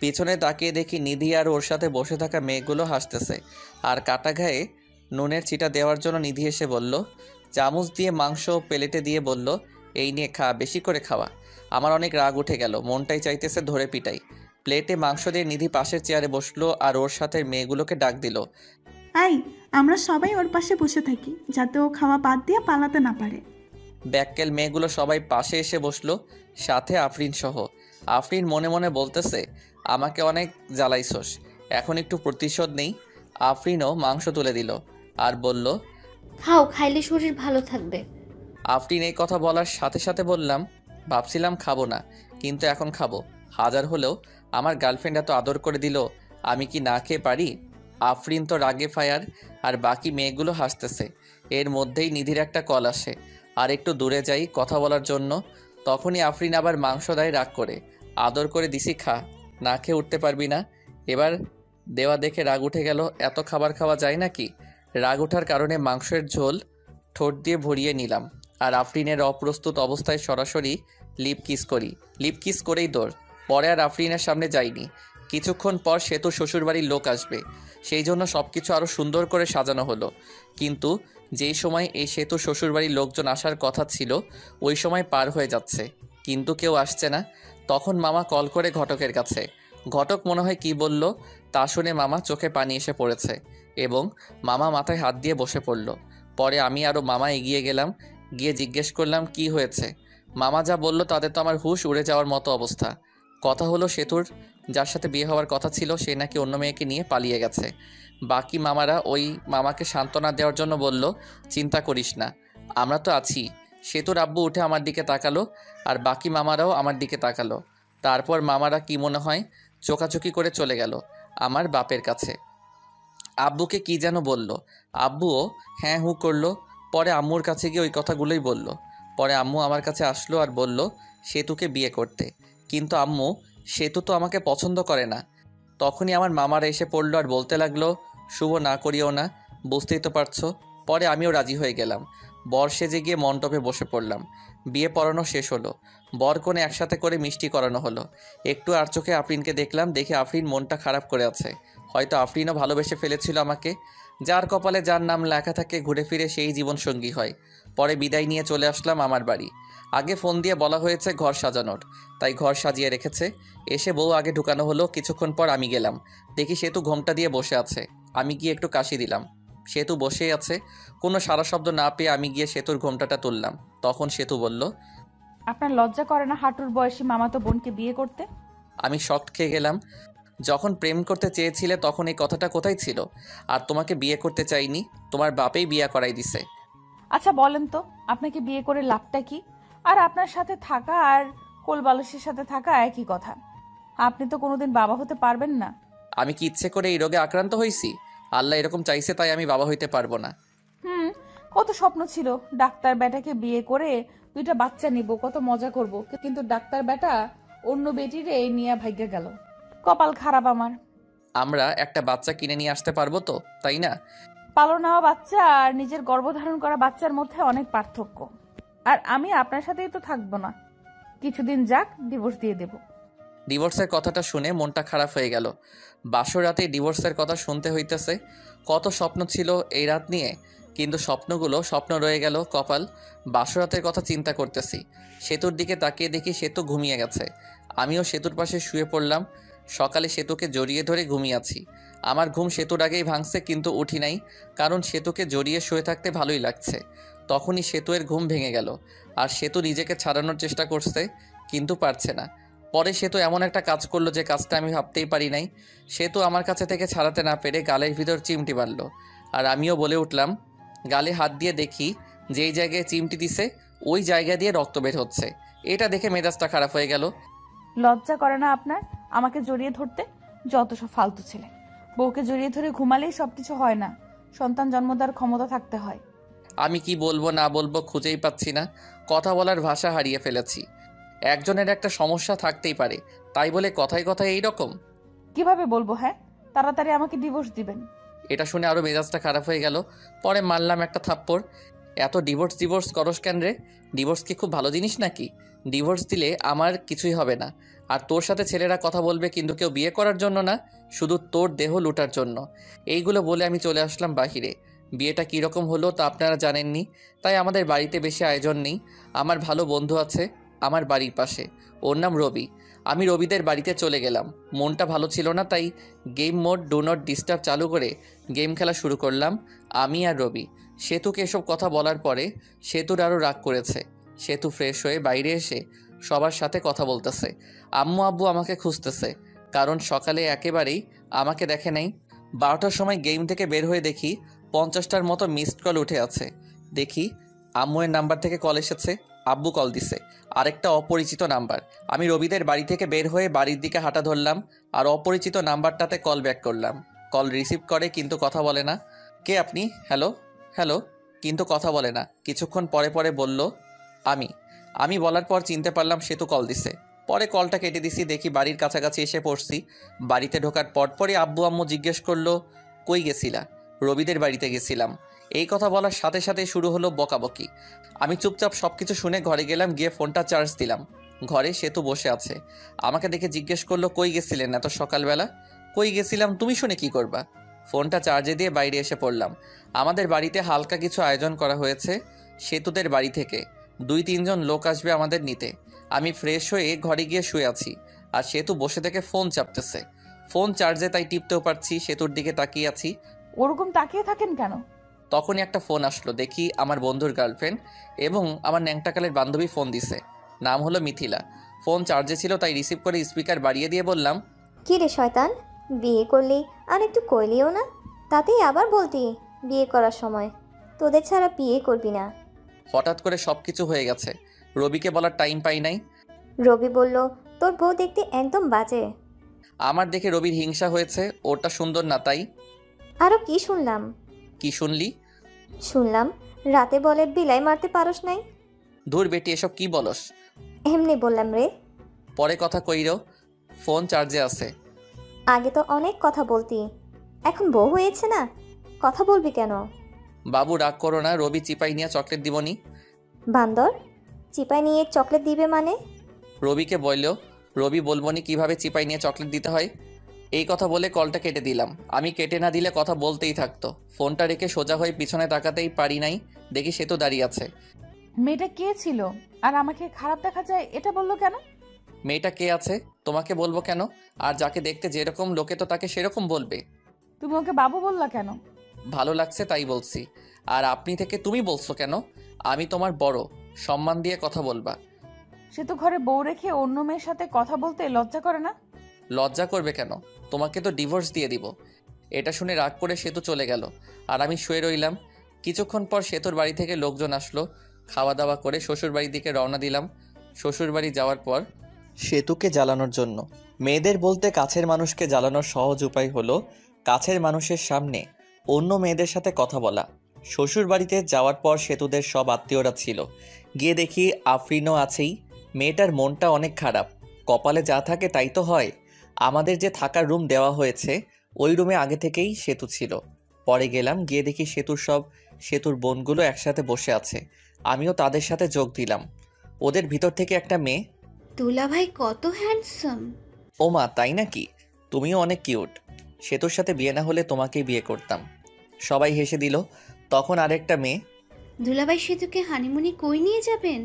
পিছনে তাকিয়ে দেখি নিধি আর ওর সাথে বসে থাকা মেয়েগুলো হাসতেছে। আর কাটা গায়ে নুনের চিটা দেওয়ার জন্য নিধি এসে বলল, চামচ দিয়ে মাংস প্লেটে দিয়ে বলল, এই নিয়ে খা, বেশি করে খাওয়া। আমার অনেক রাগ উঠে গেল, মনটাই চাইতেছে ধরে পিটাই। প্লেটে মাংস দিয়ে নিধি পাশের চেয়ারে বসলো আর ওর সাথে মেয়েগুলোকে ডাক দিল। আই, আমরা সবাই ওর পাশে বসে থাকি, যাতে ও খাওয়া বাদ দিয়ে পালাতে না পারে। ব্যাককেল মেয়েগুলো সবাই পাশে এসে বসলো, সাথে আফরিন সহ। আফরিন মনে মনে বলতেছে, আমাকে অনেক জ্বালাইছস, এখন একটু প্রতিশোধ নেই। আফরিনও মাংস তুলে দিল আর বলল, খাও, খাইলে শরীর ভালো থাকবে। আফরিন এই কথা বলার সাথে সাথে বললাম, ভাবছিলাম খাবো না, কিন্তু এখন খাবো। হাজার হলেও আমার গার্লফ্রেন্ড এত আদর করে দিল, আমি কি না খেয়ে পারি? আফরিন তো রাগে ফায়ার, আর বাকি মেয়েগুলো হাসতেছে। এর মধ্যেই নিধির একটা কল আসে, আর একটু দূরে যাই কথা বলার জন্য। তখনই আফরিন আবার মাংস দেয় রাগ করে। আদর করে দিছি, খা, না খেয়ে উঠতে পারবি না। এবার দেওয়া দেখে রাগ উঠে গেল। এত খাবার খাওয়া যায় নাকি? রাগ ওঠার কারণে মাংসের ঝোল ঠোঁট দিয়ে ভরিয়ে নিলাম আর আফরিনের অপ্রস্তুত অবস্থায় সরাসরি লিপ কিস করি। লিপ কিস করেই দৌড়। পরে আর আফরিনের সামনে যাইনি। কিছুক্ষণ পর সেতু শ্বশুরবাড়ির লোক আসবে, সেই জন্য সব কিছু আরও সুন্দর করে সাজানো হলো। কিন্তু যেই সময় এই সেতু শ্বশুরবাড়ির লোকজন আসার কথা ছিল, ওই সময় পার হয়ে যাচ্ছে, কিন্তু কেউ আসছে না। তখন মামা কল করে ঘটকের কাছে। ঘটক মনে হয় কী বলল, তা শুনে মামা চোখে পানি এসে পড়েছে এবং মামা মাথায় হাত দিয়ে বসে পড়ল। পরে আমি আরও মামা এগিয়ে গেলাম, গিয়ে জিজ্ঞেস করলাম কি হয়েছে। মামা যা বলল তাতে তো আমার হুঁশ উড়ে যাওয়ার মতো অবস্থা। কথা হলো, সেতুর যার সাথে বিয়ে হওয়ার কথা ছিল সে নাকি অন্য মেয়েকে নিয়ে পালিয়ে গেছে। বাকি মামারা ওই মামাকে সান্ত্বনা দেওয়ার জন্য বলল, চিন্তা করিস না, আমরা তো আছি। সেতুর আব্বু উঠে আমার দিকে তাকালো আর বাকি মামারাও আমার দিকে তাকালো। তারপর মামারা কি মনে হয় চোকাচোকি করে চলে গেল আমার বাপের কাছে। আব্বুকে কি যেন বলল, আব্বুও হ্যাঁ হু করলো। পরে আম্মুর কাছে গিয়ে ওই কথাগুলোই বলল। পরে আম্মু আমার কাছে আসলো আর বলল সেতুকে বিয়ে করতে, কিন্তু আম্মু সেতু তো আমাকে পছন্দ করে না। তখনই আমার মামারা এসে পড়লো আর বলতে লাগলো, শুভ না করিও না, বুঝতেই তো পারছো। পরে আমিও রাজি হয়ে গেলাম। বর সেজে গিয়ে মণ্ডপে বসে পড়লাম। বিয়ে পড়ানো শেষ হলো, বর কনে একসাথে করে মিষ্টি করানো হলো। একটু আর চোখে আফরিনকে দেখলাম, দেখে আফরিন মনটা খারাপ করে আছে। হয়তো আফরিনও ভালোবেসে ফেলেছিল আমাকে। যার কপালে যার নাম লেখা থাকে ঘুরে ফিরে সেই জীবনসঙ্গী হয়। পরে বিদায় নিয়ে চলে আসলাম আমার বাড়ি। আগে ফোন দিয়ে বলা হয়েছে ঘর সাজানোর, তাই ঘর সাজিয়ে রেখেছে। এসে বউ আগে ঢুকানো হলো। কিছুক্ষণ পর আমি গেলাম, দেখি সেতু ঘোমটা দিয়ে বসে আছে। আমি গিয়ে একটু কাশি দিলাম, সেতু বসেই আছে। কোনো সারা শব্দ না পেয়ে আমি গিয়ে সেতুর ঘোমটাটা তুললাম। তখন সেতু বলল, আপনার লজ্জা করে না হাঁটুর বয়সী মামাতো বোনকে বিয়ে করতে? আমি শক খেয়ে গেলাম। যখন প্রেম করতে চেয়েছিলে তখন এই কথাটা কোথায় ছিল? আর তোমাকে বিয়ে করতে চাইনি, তোমার বাপেই বিয়ে করাই দিছে। আচ্ছা বলেন তো, আপনাকে বিয়ে করে লাভটা কি? আর আপনার সাথে থাকা আর কোলবালিশের সাথে থাকা একই কথা। আপনি তো কোনোদিন বাবা হতে পারবেন না। আমি কি ইচ্ছে করে এই রোগে আক্রান্ত হয়েছি? আল্লাহ এরকম চাইছে তাই আমি বাবা হইতে পারবো না। কত স্বপ্ন ছিল ডাক্তার বেটাকে বিয়ে করে 2টা বাচ্চা নিব, কত মজা করব, কিন্তু ডাক্তার বেটা অন্য বেটিরে নিয়ে ভাগ্যে গেল। কপাল খারাপ আমার। আমরা একটা বাচ্চা কিনে নিয়ে আসতে পারবো তো, তাই না? পালন নেওয়া বাচ্চা আর নিজের গর্ভধারণ করা বাচ্চার মধ্যে অনেক পার্থক্য। আর আমি আপনার সাথেই তো থাকবো না, কিছুদিন যাক, ডিভোর্স দিয়ে দেব। ডিভোর্সের কথাটা শুনে মনটা খারাপ হয়ে গেল। বাসর রাতে ডিভোর্সের কথা শুনতে হইতেছে। কত স্বপ্ন ছিল এই রাত নিয়ে, কিন্তু স্বপ্নগুলো স্বপ্ন রয়ে গেল। কপাল। বাসর রাতের কথা চিন্তা করতেছি। সেতুর দিকে তাকিয়ে দেখি সেতু ঘুমিয়ে গেছে। আমিও সেতুর পাশে শুয়ে পড়লাম। সকালে সেতুকে জড়িয়ে ধরে ঘুমিয়ে আছি। আমার ঘুম সেতুর আগেই ভাঙছে, কিন্তু উঠি নাই, কারণ সেতুকে জড়িয়ে শুয়ে থাকতে ভালোই লাগছে। তখনই সেতুয়ের ঘুম ভেঙে গেল, আর সেতু নিজেকে ছাড়ানোর চেষ্টা করছে, কিন্তু পারছে না। পরে সেতু এমন একটা কাজ করলো যে কাজটা আমি ভাবতেই পারি নাই। সেতু আমার কাছে থেকে ছাড়াতে না পেরে গালের ভিতর চিমটি মারল, আর আমিও বলে উঠলাম। গালে হাত দিয়ে দেখি যেই জায়গায় চিমটি দিছে ওই জায়গা দিয়ে রক্ত বের হচ্ছে। এটা দেখে মেজাজটা খারাপ হয়ে গেল। লজ্জা করে না আপনার আমাকে জড়িয়ে ধরতে? যত সব ফালতু ছেলে। বউকে জড়িয়ে ধরে ঘুমালেই সবকিছু হয় না, সন্তান জন্ম দেওয়ার ক্ষমতা থাকতে হয়। আমি কি বলবো না বলবো খুঁজেই পাচ্ছি না। কথা বলার ভাষা হারিয়ে ফেলেছি। একজনের একটা সমস্যা থাকতেই পারে, তাই বলে কথায় কথায় এইরকম। কিভাবে বলবো? হ্যাঁ, তাড়াতাড়ি আমাকে ডিভোর্স দিবেন। এটা শুনে আরও মেজাজটা খারাপ হয়ে গেল। পরে মারলাম একটা থাপ্পড়। এত ডিভোর্স করস কেন রে? ডিভোর্স কি খুব ভালো জিনিস নাকি? ডিভোর্স দিলে আমার কিছুই হবে না, আর তোর সাথে ছেলেরা কথা বলবে, কিন্তু কেউ বিয়ে করার জন্য না, শুধু তোর দেহ লুটার জন্য। এইগুলো বলে আমি চলে আসলাম বাহিরে। বিয়েটা কীরকম হলো তা আপনারা জানেননি, তাই আমাদের বাড়িতে বেশি আয়োজন নেই। আমার ভালো বন্ধু আছে আমার বাড়ির পাশে, ওর নাম রবি। আমি রবিদের বাড়িতে চলে গেলাম। মনটা ভালো ছিল না, তাই game mode do not disturb চালু করে গেম খেলা শুরু করলাম আমি আর রবি। সেতুকে এসব কথা বলার পরে সেতুর আরও রাগ করেছে। সেতু ফ্রেশ হয়ে বাইরে এসে সবার সাথে কথা বলতেছে। আম্মু আব্বু আমাকে খুঁজতেছে, কারণ সকালে একেবারেই আমাকে দেখে নাই। 12টার সময় গেম থেকে বের হয়ে দেখি 50টার মতো মিসড কল উঠে আছে। দেখি আম্মুয়ের নাম্বার থেকে কল এসেছে, আব্বু কল দিছে, আরেকটা অপরিচিত নাম্বার। আমি রবিদের বাড়ি থেকে বের হয়ে বাড়ির দিকে হাঁটা ধরলাম, আর অপরিচিত নাম্বারটাতে কল ব্যাক করলাম। কল রিসিভ করে, কিন্তু কথা বলে না। কে আপনি? হ্যালো হ্যালো, কিন্তু কথা বলে না। কিছুক্ষণ পরে পরে বলল আমি বলার পর চিনতে পারলাম সেতু কল দিছে। পরে কলটা কেটে দিছি। দেখি বাড়ির কাছাকাছি এসে পড়ছি। বাড়িতে ঢোকার পরপরই আব্বু আম্মু জিজ্ঞেস করলো, কই গেছিলা? রবিদের বাড়িতে গেছিলাম। এই কথা বলার সাথে সাথে শুরু হলো বকাবকি। আমি চুপচাপ সব কিছু শুনে ঘরে গেলাম, গিয়ে ফোনটা চার্জ দিলাম। ঘরে সেতু বসে আছে। আমাকে দেখে জিজ্ঞেস করলো, কই গেছিলেন এত সকালবেলা? কই গেছিলাম তুমি শুনে কি করবা? ফোনটা চার্জে দিয়ে বাইরে এসে পড়লাম। আমাদের বাড়িতে হালকা কিছু আয়োজন করা হয়েছে সেতুদের বাড়ি থেকে। 2-3 জন লোক আসবে আমাদের নিতে। আমি ফ্রেশ হয়ে ঘরে গিয়ে শুয়ে আছি, আর সেতু বসে থেকে ফোন চাপতেছে। ফোন চার্জে, তাই টিপতেও পারছি। সেতুর দিকে তাকিয়ে আছি। ওরকম তাকিয়ে থাকেন কেন? তখনই একটা ফোন আসলো। দেখি আমার বন্ধুর গার্লফ্রেন্ড এবং আমার ন্যাংটাকালের বান্ধবী ফোন দিছে। নাম হলো মিথিলা। ফোন চার্জে ছিল, তাই রিসিভ করে স্পিকার বাড়িয়ে দিয়ে বললাম, কি রে শয়তান, বিয়ে করলি আর একটু কইলিও না? তাতেই আবার বলতি বিয়ে করার সময় তোদের ছাড়া বিয়ে করবি না। হঠাৎ করে সব কিছু হয়ে গেছে, রবিকে বলার টাইম পাই নাই। রবি বলল তোর বউ দেখতে একদম বাজে। আমার দেখে রবির হিংসা হয়েছে, ওটা সুন্দর না তাই। আরও কি শুনলাম? কি শুনলি? শুনলাম রাতে বলে বিলাই মারতে পারস নাই। ধুর বেটি, এসব কি বলস? এমনি বললাম রে। পরে কথা কইরো, ফোন চার্জে আছে। আগে তো অনেক কথা বলতি, এখন বউ হয়েছে না, কথা বলবি কেন? বাবু রাগ করো না, রবি চিপাই নিয়ে চকলেট দিবনি। বান্দর, চিপাই নিয়ে চকলেট দিবে মানে? রবিকে বললো, রবি বলবনি কিভাবে চিপাই নিয়ে চকলেট দিতে হয়। এই কথা বলে কলটা কেটে দিলাম। আমি কেটে না দিলে কথা বলতেই থাকতো। ফোনটা রেখে সোজা হয়ে পিছনে তাকাতেই পারি নাই, দেখি সেতু দাঁড়িয়ে আছে। মেয়েটা কে ছিল আর আমাকে খারাপ দেখা যায় এটা বললো কেন? মেয়েটা কে আছে তোমাকে বলবো কেন? আর যাকে দেখতে যেরকম লোকে তো তাকে সেরকম বলবে। তুমি ওকে বাবু বললা কেন? ভালো লাগছে তাই বলছি। আর আপনি থেকে তুমি বলছো কেন? আমি তোমার বড়, সম্মান দিয়ে কথা বলবা। সে তো ঘরে বউ রেখে অন্য মেয়ের সাথে কথা বলতে লজ্জা করে না? লজ্জা করবে কেন? তোমাকে তো ডিভোর্স দিয়ে দিব। এটা শুনে রাগ করে সেতু চলে গেল, আর আমি শুয়ে রইলাম। কিছুক্ষণ পর সেতুর বাড়ি থেকে লোকজন আসলো। খাওয়া দাওয়া করে শ্বশুর বাড়ির দিকে রওনা দিলাম। শ্বশুর বাড়ি যাওয়ার পর সেতুকে জ্বালানোর জন্য। মেয়েদের বলতে কাছের মানুষকে জ্বালানোর সহজ উপায় হলো কাছের মানুষের সামনে অন্য মেয়েদের সাথে কথা বলা। শ্বশুর বাড়িতে যাওয়ার পর সেতুদের সব আত্মীয়রা ছিল। গিয়ে দেখি আফরিনও আছেই। মেয়েটার মনটা অনেক খারাপ। কপালে যা থাকে তাই তো হয়। আমাদের যে থাকার রুম দেওয়া হয়েছে ওই রুমে আগে থেকেই সেতু ছিল। পরে গেলাম, গিয়ে দেখি সেতুর বোনগুলো একসাথে বসে আছে। আমিও তাদের সাথে যোগ দিলাম। ওদের ভিতর থেকে একটা মেয়ে, দুলাভাই কত হ্যান্ডসাম। ও মা তাই নাকি? তুমিও অনেক কিউট। সেতুর সাথে বিয়ে না হলে তোমাকেই বিয়ে করতাম। সবাই হেসে দিল। তখন আরেকটা মেয়ে, দুলাভাই সেতুকে হানিমুনে কই নিয়ে যাবেন?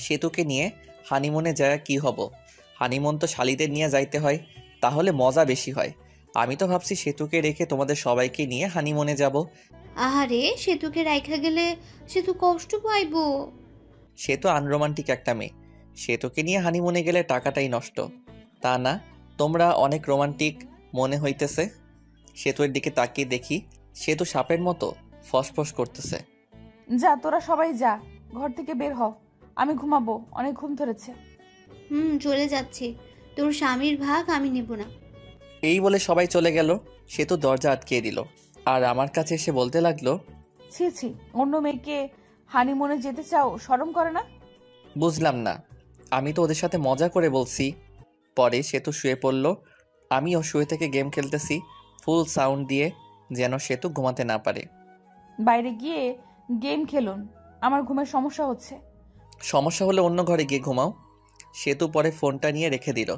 সেতুকে নিয়ে হানিমুনে যায় কি হব? হানিমুন তো শালিদের নিয়ে যাইতে হয়, তাহলে মজা বেশি হয়। আমি তো ভাবছি সেতুকে রেখে তোমাদের সবাইকে নিয়ে হানিমুনে যাব। আহারে, সেতুকে রাইখা গেলে সেতু কষ্ট পাইবো। সেতু আনরোমান্টিক একটা মেয়ে। সেতুকে নিয়ে হানিমুনে গেলে টাকাটাই নষ্ট। তা না, তোমরা অনেক রোমান্টিক মনে হইতেছে। সেতুর দিকে তাকিয়ে দেখি সেতু সাপের মতো ফসফস করতেছে। যা, তোরা সবাই যা, ঘর থেকে বের হ। আমি ঘুমাবো, অনেক ঘুম ধরেছে। চলে যাচ্ছি। তোর স্বামীর ভাগ আমি নেব না। এই বলে সবাই চলে গেল। সেতু দরজা আটকিয়ে দিল আর আমার কাছে এসে বলতে লাগলো, ছি ছি, অন্য মেয়েকে হানিমুনে যেতে চাও, শরম করে না? বুঝলাম না, আমি তো ওদের সাথে মজা করে বলছি। পরে সেতু শুয়ে পড়ল। আমিও শুয়ে থেকে গেম খেলতেছি ফুল সাউন্ড দিয়ে, যেন সেতু ঘুমাতে না পারে। বাইরে গিয়ে গেম খেলুন, আমার ঘুমের সমস্যা হচ্ছে। সমস্যা হলে অন্য ঘরে গিয়ে ঘুমাও। সেতু পরে ফোনটা নিয়ে রেখে দিল।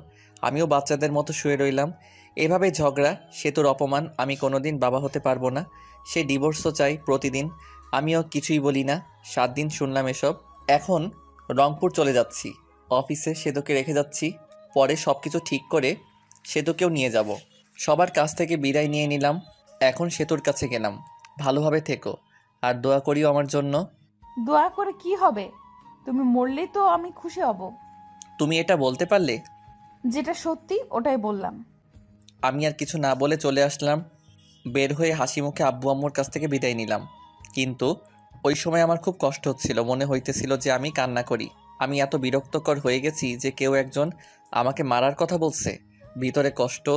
আমিও বাচ্চাদের মতো শুয়ে রইলাম। এভাবে ঝগড়া, সেতুর অপমান। আমি কোনোদিন বাবা হতে পারবো না। সে ডিভোর্সও চাই প্রতিদিন। আমিও কিছুই বলি না। 7 দিন শুনলাম এসব। এখন রংপুর চলে যাচ্ছি। অফিসে সেতুকে রেখে যাচ্ছি। পরে সব কিছু ঠিক করে সেতুকেও নিয়ে যাব। সবার কাছ থেকে বিদায় নিয়ে নিলাম। এখন সেতুর কাছে গেলাম। ভালোভাবে থেকো আর দোয়া করিও আমার জন্য। দোয়া করে কি হবে? তুমি মরলেই তো আমি খুশি হব। তুমি এটা বলতে পারলে? যেটা সত্যি ওটাই বললাম। আমি আর কিছু না বলে চলে আসলাম। বের হয়ে হাসি মুখে আব্বু আম্মুর কাছ থেকে বিদায় নিলাম। কিন্তু ওই সময় আমার খুব কষ্ট হচ্ছিল। মনে হইতেছিল যে আমি কান্না করি। আমি এত বিরক্তকর হয়ে গেছি যে কেউ একজন আমাকে মারার কথা বলছে। ভিতরে কষ্ট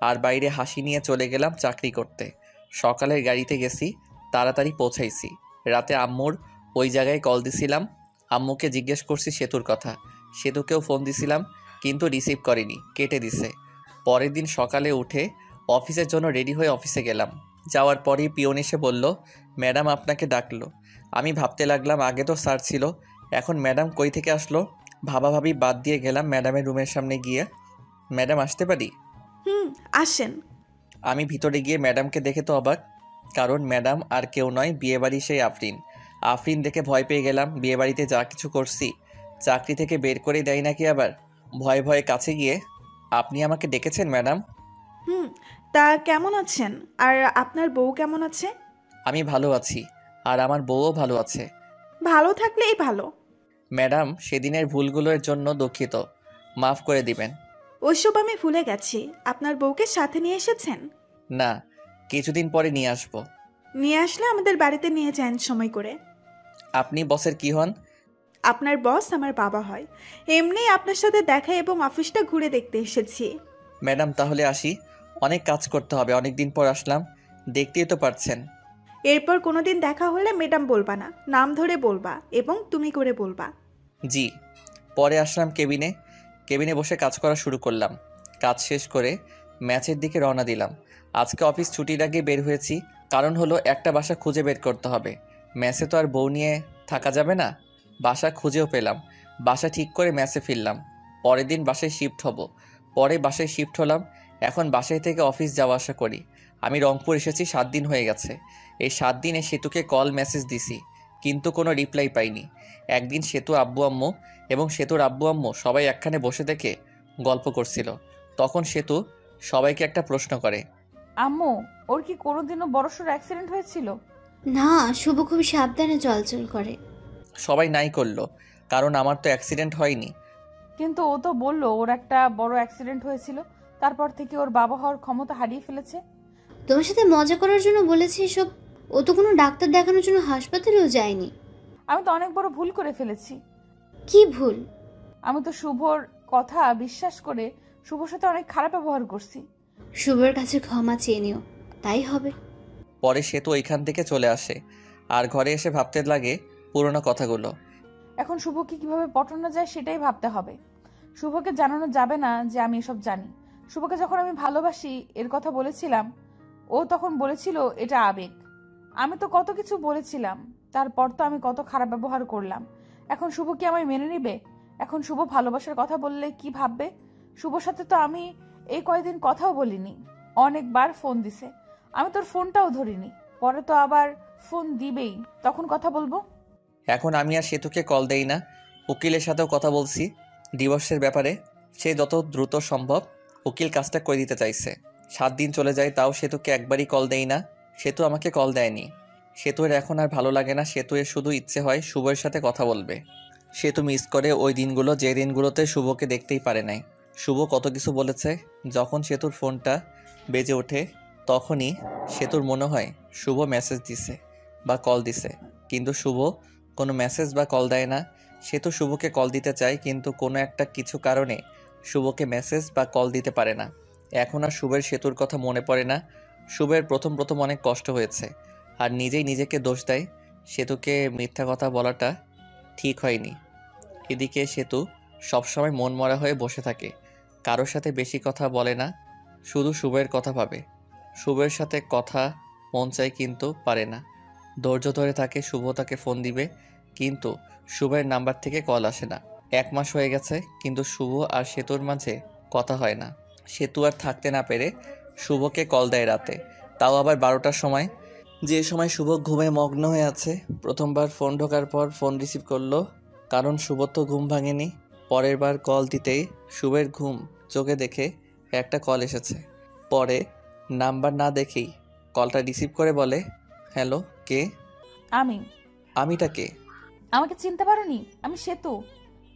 আর বাইরে হাসি নিয়ে চলে গেলাম চাকরি করতে। সকালের গাড়িতে গেছি, তাড়াতাড়ি পৌঁছাইছি। রাতে আম্মুর ওই জায়গায় কল দিছিলাম। আম্মুকে জিজ্ঞেস করছি সেতুর কথা। সেতুকেও ফোন দিছিলাম, কিন্তু রিসিভ করেনি, কেটে দিছে। পরের দিন সকালে উঠে অফিসের জন্য রেডি হয়ে অফিসে গেলাম। যাওয়ার পরেই পিয়ন এসে বলল, ম্যাডাম আপনাকে ডাকলো। আমি ভাবতে লাগলাম আগে তো স্যার ছিল, এখন ম্যাডাম কই থেকে আসলো। ভাবাভাবি বাদ দিয়ে গেলাম ম্যাডামের রুমের সামনে গিয়ে। ম্যাডাম আসতে পারি? আসেন। আমি ভিতরে গিয়ে ম্যাডামকে দেখে তো অবাক, কারণ ম্যাডাম আর কেউ নয়, বিয়েবাড়ি সেই আফরিন। আফরিন দেখে ভয় পেয়ে গেলাম। বিয়েবাড়িতে যা কিছু করছি চাকরি থেকে বের করে দেয় নাকি আবার। ভয়ে ভয়ে কাছে গিয়ে, আপনি আমাকে ডেকেছেন ম্যাডাম? তা কেমন আছেন? আর আপনার বউ কেমন আছে? আমি ভালো আছি, আর আমার বউও ভালো আছে। ভালো থাকলেই ভালো। ম্যাডাম, সেদিনের ভুলগুলোর জন্য দুঃখিত, মাফ করে দিবেন। ওইসব আমি ভুলে গেছি। আপনার বউকে সাথে নিয়ে এসেছেন? না, কিছুদিন পরে নিয়ে আসবো। নিয়ে আসলে আমাদের বাড়িতে নিয়ে যান সময় করে। আপনি বসের কি হন? আপনার বস আমার বাবা হয়। এমনি আপনার সাথে দেখা এবং অফিসটা ঘুরে দেখতে এসেছি। ম্যাডাম তাহলে আসি, অনেক কাজ করতে হবে, অনেক দিন পর আসলাম, দেখতেই তো পারছেন। এরপর কোনোদিন দেখা হলে ম্যাডাম বলবা না, নাম ধরে বলবা এবং তুমি করে বলবা। জি। পরে আসলাম কেবিনে বসে কাজ করা শুরু করলাম। কাজ শেষ করে ম্যাচের দিকে রওনা দিলাম। আজকে অফিস ছুটির আগে বের হয়েছি, কারণ হলো একটা বাসা খুঁজে বের করতে হবে। ম্যাচে তো আর বউ নিয়ে থাকা যাবে না। বাসা খুঁজেও পেলাম, বাসা ঠিক করে ম্যাচে ফিরলাম। পরের দিন বাসায় শিফট হব। পরে বাসায় শিফট হলাম। এখন বাসায় থেকে অফিস যাওয়া আসা করি। আমি রংপুর এসেছি 7 দিন হয়ে গেছে। এই 7 দিনে সেতুকে কল মেসেজ দিছি, কিন্তু কোনো রিপ্লাই পাইনি। একদিন সেতু আব্বু আম্মু এবং সেতুর আব্বু আম্মু সবাই একখানে বসে থেকে গল্প করছিল। তখন সেতু সবাইকে একটা প্রশ্ন করে, আম্মু, ওর কি কোনোদিনও বড়সড় অ্যাক্সিডেন্ট হয়েছিল? না, শুভ খুব সাবধানে চলাচল করে। সবাই নাই করলো, কারণ আমার তো অ্যাক্সিডেন্ট হয়নি। কিন্তু ও তো বললো ওর একটা বড় অ্যাক্সিডেন্ট হয়েছিল, তারপর থেকে ওর বাবা হওয়ার ক্ষমতা হারিয়ে ফেলেছে। তোমার সাথে মজা করার জন্য বলেছে এসব। ও তো কোনো ডাক্তার দেখানোর জন্য হাসপাতালেও যায়নি। আমি তো অনেক বড় ভুল করে ফেলেছি। কি ভুল? আমি তো শুভর কথা বিশ্বাস করে শুভর সাথে অনেক খারাপ ব্যবহার করছি। শুভর কাছে ক্ষমা চেয়ে নিও, তাই হবে। পরে সেতু ওইখান থেকে চলে আসে আর ঘরে এসে ভাবতে লাগে পুরনো কথাগুলো। এখন শুভকে কিভাবে পটানো যায় সেটাই ভাবতে হবে। শুভকে জানানো যাবে না যে আমি এসব জানি। শুভকে যখন আমি ভালোবাসি এর কথা বলেছিলাম, ও তখন বলেছিল এটা আবেগ। আমি তো কত কিছু বলেছিলাম, তারপর তো আমি কত খারাপ ব্যবহার করলাম। এখন শুভ কি আমায় মেনে নিবে? এখন শুভ ভালোবাসার কথা বললে কি ভাববে? শুভর সাথে তো আমি এই কয়েকদিন কথাও বলিনি। অনেকবার ফোন দিছে, আমি তোর ফোনটাও ধরিনি। পরে তো আবার ফোন দিবেই, তখন কথা বলবো। এখন আমি আর সেতুকে কল দেই না। উকিলের সাথেও কথা বলছি ডিভোর্সের ব্যাপারে। সে যত দ্রুত সম্ভব উকিল কাজটা করে দিতে চাইছে। 7 দিন চলে যায়, তাও সেতুকে একবারই কল দেই না। সেতু আমাকে কল দেয়নি। সেতুর এখন আর ভালো লাগে না। সেতুর শুধু ইচ্ছে হয় শুভের সাথে কথা বলবে। সেতু মিস করে ওই দিনগুলো যে দিনগুলোতে শুভকে দেখতেই পারে নাই। শুভ কত কিছু বলেছে। যখন সেতুর ফোনটা বেজে ওঠে তখনই সেতুর মনে হয় শুভ মেসেজ দিছে বা কল দিছে, কিন্তু শুভ কোনো মেসেজ বা কল দেয় না। সেতু শুভকে কল দিতে চায়, কিন্তু কোনো একটা কিছু কারণে শুভকে মেসেজ বা কল দিতে পারে না। এখন আর শুভের সেতুর কথা মনে পড়ে না। শুভের প্রথম প্রথম অনেক কষ্ট হয়েছে, আর নিজেই নিজেকে দোষ দেয়। সেতুকে মিথ্যা কথা বলাটা ঠিক হয়নি। এদিকে সেতু সবসময় মন মরা হয়ে বসে থাকে। কারোর সাথে বেশি কথা বলে না, শুধু শুভের কথা ভাবে। শুভের সাথে কথা মন চায় কিন্তু পারে না। ধৈর্য ধরে থাকে শুভ তাকে ফোন দিবে, কিন্তু শুভের নাম্বার থেকে কল আসে না। 1 মাস হয়ে গেছে, কিন্তু শুভ আর সেতুর মাঝে কথা হয় না। সেতু আর থাকতে না পেরে শুভকে কল দেয় রাতে, তাও আবার 12টার সময়। যে সময় শুভ ঘুমে মগ্ন হয়ে আছে। প্রথমবার ফোন ঢোকার পর ফোন রিসিভ করলো, কারণ শুভ তো ঘুম ভাঙেনি। পরের বার কল দিতেই শুভের ঘুম চোখে দেখে একটা কল এসেছে। পরে নাম্বার না দেখেই কলটা রিসিভ করে বলে, হ্যালো, কে? আমি। আমিটা কে? আমাকে চিনতে পারোনি? আমি সেতু।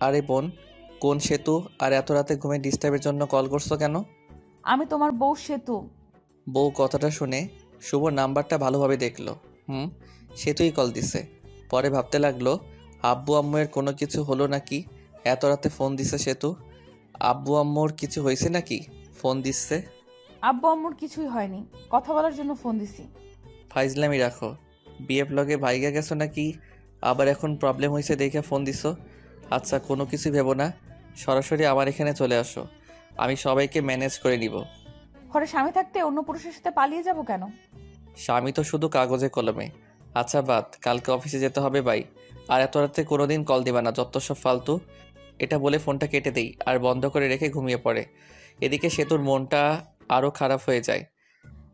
আরে বোন, কোন সেতু? আর এত রাতে ঘুমে ডিস্টার্বের জন্য কল করছো কেন? আমি তোমার বউ সেতু। বউ কথাটা শুনে শুভ নাম্বারটা ভালোভাবে দেখলো। সেতুই কল দিছে। পরে ভাবতে লাগলো, আব্বু আম্মুর কোনো কিছু হলো নাকি? এত রাতে ফোন দিছে সেতু। আব্বু আম্মুর কিছু হয়েছে নাকি ফোন দিচ্ছে? আব্বু আম্মুর কিছুই হয়নি, কথা বলার জন্য ফোন দিছি। ফাইজলামি রাখো। বিএফ লগে ভাইগা গেছো নাকি? আবার এখন প্রবলেম হয়েছে দেখে ফোন দিছো? আচ্ছা, কোনো কিছু ভেবো না, সরাসরি আমার এখানে চলে আসো। আমি সবাইকে ম্যানেজ করে নিব। ঘরে স্বামী থাকতে অন্য পুরুষের সাথে পালিয়ে যাব কেন? স্বামী তো শুধু কাগজে কলমে। আচ্ছা বাদ, কালকে অফিসে যেতে হবে ভাই। আর এত রাতে কোনোদিন কল দিবা না, যত সব ফালতু। এটা বলে ফোনটা কেটে দেই আর বন্ধ করে রেখে ঘুমিয়ে পড়ে। এদিকে সেতুর মনটা আরও খারাপ হয়ে যায়।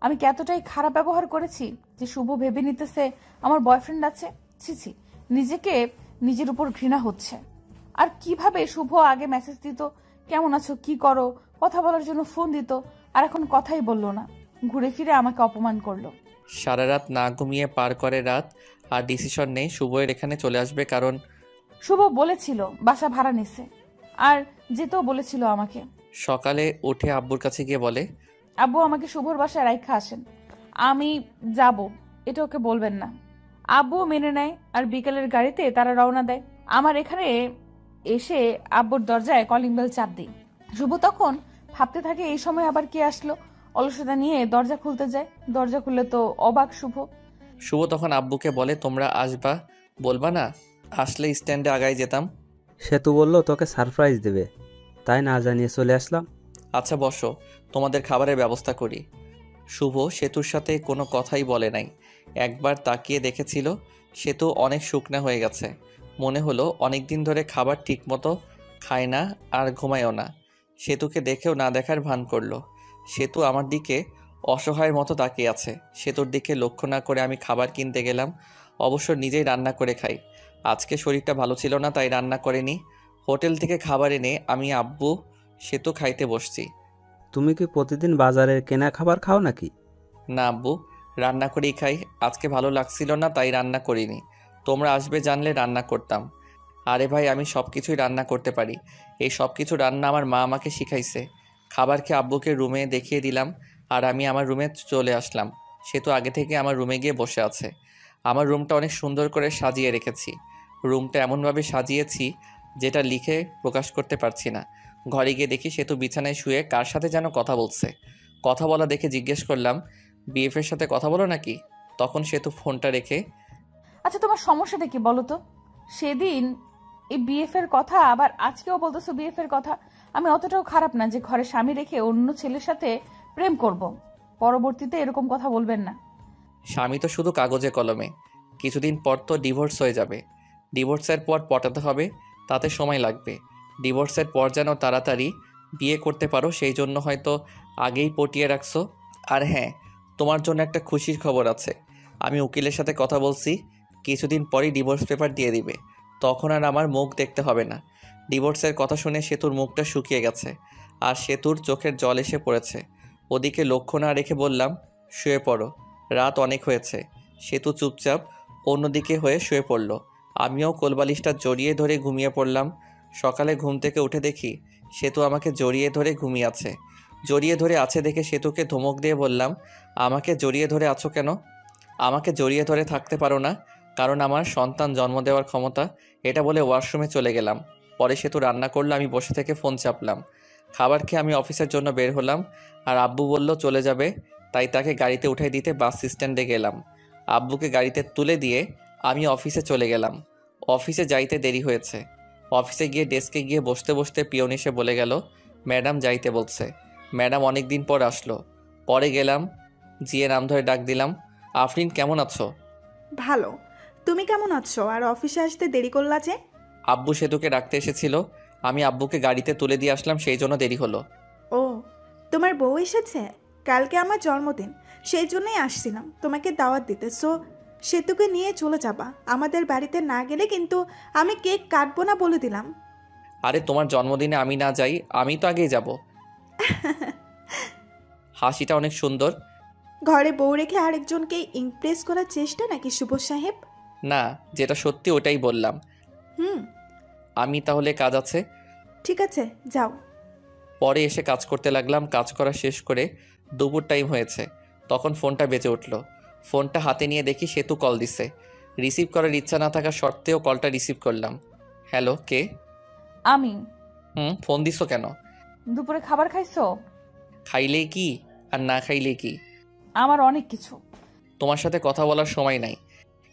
আমি কি এতটাই খারাপ ব্যবহার করেছি যে শুভ ভেবে নিতেছে আমার বয়ফ্রেন্ড আছে? ছি, নিজেকে নিজের উপর ঘৃণা হচ্ছে। আর কিভাবে শুভ আগে মেসেজ দিত, কেমন আছো, কি করো, কথা বলার জন্য ফোন দিত, আর এখন কথাই বললো না, ঘুরে ফিরে আমাকে অপমান করলো। সারা রাত না ঘুমিয়ে পার করে রাত, আর ডিসিশন নেই শুভের এখানে চলে আসবে, কারণ শুভ বলেছিল বাসা ভাড়া নিছে, আর যেতেও বলেছিল আমাকে। সকালে উঠে আব্বুর কাছে গিয়ে বলে, আব্বু আমাকে শুভর বাসায় রাইখা আসেন, আমি যাব, এটা ওকে বলবেন না। আব্বুও মেনে নেয়, আর বিকেলের গাড়িতে তারা রওনা দেয়। আমার এখানে এসে আব্বুর দরজায় কলিং বেল চাপ দিই। শুভ তখন ভাবতে থাকে এই সময় আবার কে আসলো। অলসতা নিয়ে দরজা খুলতে যায়, দরজা খুললে তো অবাক শুভ। শুভ তখন আব্বুকে বলে, তোমরা আসবা, বলবা না? আসলে স্ট্যান্ডে আগায় যেতাম। সেতু বলল তোকে সারপ্রাইজ দেবে, তাই না জানিয়ে চলে আসলাম। আচ্ছা বসো, তোমাদের খাবারের ব্যবস্থা করি। শুভ সেতুর সাথে কোনো কথাই বলে নাই। একবার তাকিয়ে দেখেছিল সেতু অনেক শুকনা হয়ে গেছে। মনে হলো অনেক দিন ধরে খাবার ঠিকমতো খায় না আর ঘুমায়ও না। সেতুকে দেখেও না দেখার ভান করলো। সেতু আমার দিকে অসহায়ের মতো তাকিয়ে আছে। সেতুর দিকে লক্ষ্য না করে আমি খাবার কিনতে গেলাম। অবশ্য নিজেই রান্না করে খাই। আজকে শরীরটা ভালো ছিল না, তাই রান্না করিনি। হোটেল থেকে খাবার এনে আমি আব্বু সেতু খাইতে বসছি। তুমি কি প্রতিদিন বাজারের কেনা খাবার খাও নাকি? না আব্বু, রান্না করেই খাই। আজকে ভালো লাগছিল না, তাই রান্না করিনি। তোমরা আসবে জানলে রান্না করতাম। আরে ভাই, আমি সব কিছুই রান্না করতে পারি। এই সব কিছু রান্না আমার মা আমাকে শিখাইছে। খাবার খেয়ে আব্বুকে রুমে দেখিয়ে দিলাম, আর আমি আমার রুমে চলে আসলাম। সে তো আগে থেকে আমার রুমে গিয়ে বসে আছে। আমার রুমটা অনেক সুন্দর করে সাজিয়ে রেখেছি। রুমটা এমনভাবে সাজিয়েছি যেটা লিখে প্রকাশ করতে পারছি না। ঘরে গিয়ে দেখি সেতু বিছানায় শুয়ে কার সাথে যেন কথা বলছে। কথা বলা দেখে জিজ্ঞেস করলাম, বিএফের সাথে কথা বলো নাকি? তখন সেতু ফোনটা রেখে, আচ্ছা তোমার সমস্যাটা কি বলো তো? সেদিন এই বিএফ এর কথা, আবার আজকেও বলতেছো বিএফ এর কথা। আমি অতটাও খারাপ না যে ঘরে স্বামী রেখে অন্য ছেলের সাথে প্রেম করব। পরবর্তীতে এরকম কথা বলবেন না। স্বামী তো শুধু কাগজে কলমে, কিছুদিন পর তো ডিভোর্স হয়ে যাবে। ডিভোর্সের পর পটাতে হবে, তাতে সময় লাগবে। ডিভোর্সের পর যেন তাড়াতাড়ি বিয়ে করতে পারো সেই জন্য হয়তো আগেই পটিয়ে রাখছো। আর হ্যাঁ, তোমার জন্য একটা খুশির খবর আছে। আমি উকিলের সাথে কথা বলছি, কিছুদিন পরই ডিভোর্স পেপার দিয়ে দিবে। তখন আর আমার মুখ দেখতে হবে না। ডিভোর্সের কথা শুনে সেতুর মুখটা শুকিয়ে গেছে, আর সেতুর চোখের জল এসে পড়েছে। ওদিকে লক্ষ্য না রেখে বললাম, শুয়ে পড়ো, রাত অনেক হয়েছে। সেতু চুপচাপ অন্যদিকে হয়ে শুয়ে পড়ল। আমিও কোলবালিশটা জড়িয়ে ধরে ঘুমিয়ে পড়লাম। সকালে ঘুম থেকে উঠে দেখি সেতু আমাকে জড়িয়ে ধরে ঘুমিয়ে আছে। জড়িয়ে ধরে আছে দেখে সেতুকে ধমক দিয়ে বললাম, আমাকে জড়িয়ে ধরে আছো কেন? আমাকে জড়িয়ে ধরে থাকতে পারো না, কারণ আমার সন্তান জন্ম দেওয়ার ক্ষমতা। এটা বলে ওয়াশরুমে চলে গেলাম। পরে সেতু রান্না করলো, আমি বসে থেকে ফোন চাপলাম। খাবার খেয়ে আমি অফিসের জন্য বের হলাম, আর আব্বু বলল চলে যাবে, তাই তাকে গাড়িতে উঠাই দিতে বাস স্ট্যান্ডে গেলাম। আব্বুকে গাড়িতে তুলে দিয়ে আমি অফিসে চলে গেলাম। অফিসে যাইতে দেরি হয়েছে। অফিসে গিয়ে ডেস্কে গিয়ে বসতে বসতে পিয়ন এসে বলে গেল, ম্যাডাম যাইতে বলছে। ম্যাডাম অনেক দিন পর আসলো। পরে গেলাম, জিয়ে নাম ধরে ডাক দিলাম, আফরিন কেমন আছো? ভালো। তুমি কেমন আছো? আর অফিসে আসতে দেরি করলা যে? আব্বু সেতুকে ডাকতে এসেছিল, আমি আব্বুকে গাড়িতে তুলে দিয়ে আসলাম, সেই জন্য দেরি হলো। ও, তোমার বউ এসেছে? কালকে আমার জন্মদিন, সেই জন্যই আসছিলাম তোমাকে দাওয়াত দিতে। সো সেতুকে নিয়ে চলে যাবা। আমাদের বাড়িতে না গেলে কিন্তু আমি কেক কাটবো না বলে দিলাম। আরে তোমার জন্মদিনে আমি না যাই, আমি তো আগেই যাব। হাসিটা অনেক সুন্দর। ঘরে বউ রেখে আরেকজনকে ইমপ্রেস করার চেষ্টা নাকি শুভ সাহেব? না, যেটা সত্যি ওটাই বললাম। হুম, আমি তাহলে কাজ আছে। ঠিক আছে, যাও। পরে এসে কাজ করতে লাগলাম। কাজ করা শেষ করে দুপুর টাইম হয়েছে, তখন ফোনটা বেজে উঠল। ফোনটা হাতে নিয়ে দেখি সেতু কল দিছে। রিসিভ করার ইচ্ছা না থাকা সত্ত্বেও কলটা রিসিভ করলাম। হ্যালো, কে? আমি। ফোন দিছো কেন? দুপুরে খাবার খাইছো? খাইলেই কি আর না খাইলেই কি? আমার অনেক কিছু। তোমার সাথে কথা বলার সময় নাই।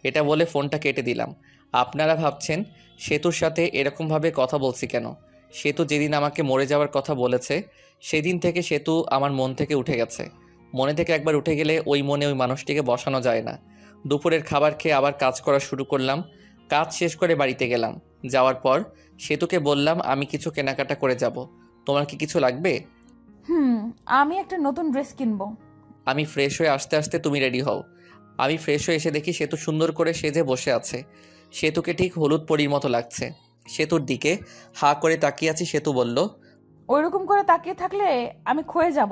এটা বলে ফোনটা কেটে দিলাম। আপনারা ভাবছেন সেতুর সাথে এরকমভাবে কথা বলছি কেন? সেতু যেদিন আমাকে মরে যাওয়ার কথা বলেছে, সেদিন থেকে সেতু আমার মন থেকে উঠে গেছে। মনে থেকে একবার উঠে গেলে ওই মনে ওই মানুষটিকে বসানো যায় না। দুপুরের খাবার খেয়ে আবার কাজ করা শুরু করলাম। কাজ শেষ করে বাড়িতে গেলাম। যাওয়ার পর সেতুকে বললাম, আমি কিছু কেনাকাটা করে যাব, তোমার কি কিছু লাগবে? আমি একটা নতুন ড্রেস কিনবো। আমি ফ্রেশ হয়ে আসতে আসতে তুমি রেডি হও। আমি ফ্রেশ হয়ে এসে দেখি সেতু সুন্দর করে সেজে বসে আছে। সেতুকে ঠিক হলুদ পরীর মতো লাগছে। সেতুর দিকে হা করে তাকিয়ে আছি। সেতু বলল, ওইরকম করে তাকিয়ে থাকলে আমি ক্ষয়ে যাব।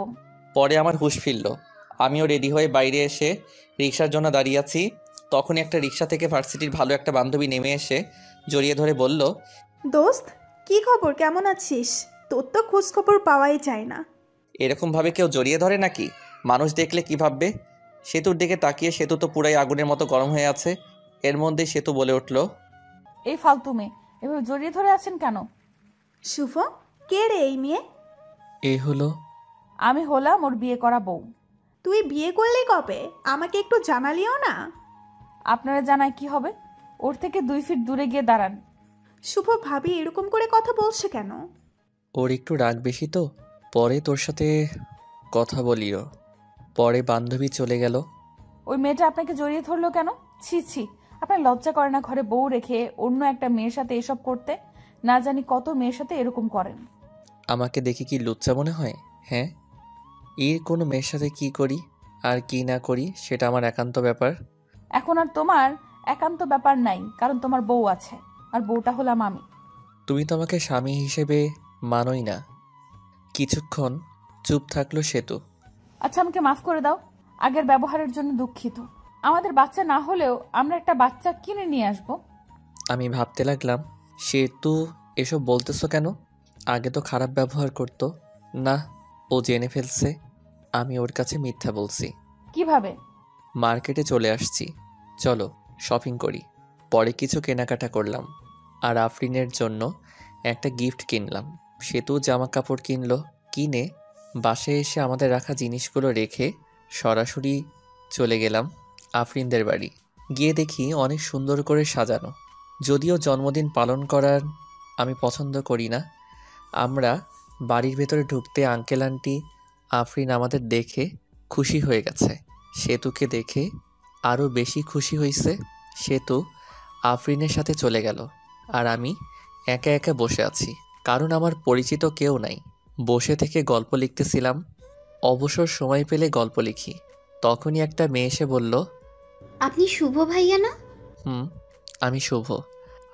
পরে আমার হুঁশ ফিরল। আমিও রেডি হয়ে বাইরে এসে রিক্সার জন্য দাঁড়িয়ে আছি। তখনই একটা রিক্সা থেকে ভার্সিটির ভালো একটা বান্ধবী নেমে এসে জড়িয়ে ধরে বলল, দোস্ত, কি খবর? কেমন আছিস? তোর তো খোঁজ খবর পাওয়াই যায় না। এরকমভাবে কেউ জড়িয়ে ধরে নাকি? মানুষ দেখলে কি ভাববে? সেতুর দিকে তাকিয়ে সেতু তো পুরাই আগুনের মতো গরম হয়ে আছে। এর মধ্যেই সেতু বলে উঠল, এই ফালতু মেয়ে, এভাবে জড়িয়ে ধরে আছেন কেন? শুভ, কে রে এই মেয়ে? এ হলো। আমি হলাম ওর বিয়ে করা বউ। তুই বিয়ে করলি কবে? আমাকে একটু জানালিও না। আপনারা জানায় কি হবে? ওর থেকে 2 ফিট দূরে গিয়ে দাঁড়ান। শুভ ভাবি এরকম করে কথা বলছে কেন? ওর একটু রাগ বেশি তো, পরে তোর সাথে কথা বলিও। পরে বান্ধবী চলে গেল। ওই মেয়েটা আপনাকে জড়িয়ে ধরলো কেন? ছি ছি, আপনার লজ্জা করে না ঘরে বউ রেখে অন্য একটা মেয়ের সাথে এসব করতে? না জানি কত মেয়ের সাথে এরকম করেন। আমাকে দেখে কি লুচ্চা মনে হয়? হ্যাঁ, এর কোনো মেয়ের সাথে কি করি আর কি না করি সেটা আমার একান্ত ব্যাপার। এখন আর তোমার একান্ত ব্যাপার নাই, কারণ তোমার বউ আছে, আর বউটা হলাম আমি। তুমি তো আমাকে স্বামী হিসেবে মানোই না। কিছুক্ষণ চুপ থাকলো সেতু। আচ্ছা, আমাকে মাফ করে দাও, আগের ব্যবহারের জন্য দুঃখিত। আমাদের বাচ্চা না হলেও আমরা একটা বাচ্চা কিনে নিয়ে আসবো। আমি ভাবতে লাগলাম, সেতু এসব বলতেছো কেন? আগে তো খারাপ ব্যবহার করতো না। ও জেনে ফেলছে আমি ওর কাছে মিথ্যা বলছি। কিভাবে? মার্কেটে চলে আসছি, চলো শপিং করি। পরে কিছু কেনাকাটা করলাম, আর আফরিনের জন্য একটা গিফট কিনলাম। সেতু জামা কাপড় কিনলো। কিনে বাসায় এসে আমাদের রাখা জিনিসগুলো রেখে সরাসরি চলে গেলাম আফরিনদের বাড়ি। গিয়ে দেখি অনেক সুন্দর করে সাজানো। যদিও জন্মদিন পালন করার আমি পছন্দ করি না। আমরা বাড়ির ভেতরে ঢুকতে আঙ্কেল আন্টি আফরিন আমাদের দেখে খুশি হয়ে গেছে। সেতুকে দেখে আরও বেশি খুশি হয়েছে। সেতু আফরিনের সাথে চলে গেল আর আমি একা একা বসে আছি, কারণ আমার পরিচিত কেউ নাই। বসে থেকে গল্প লিখতেছিলাম। অবসর সময় পেলে গল্প লিখি। তখনই একটা মেয়ে এসে বলল, আপনি শুভ ভাইয়া না? আমি শুভ।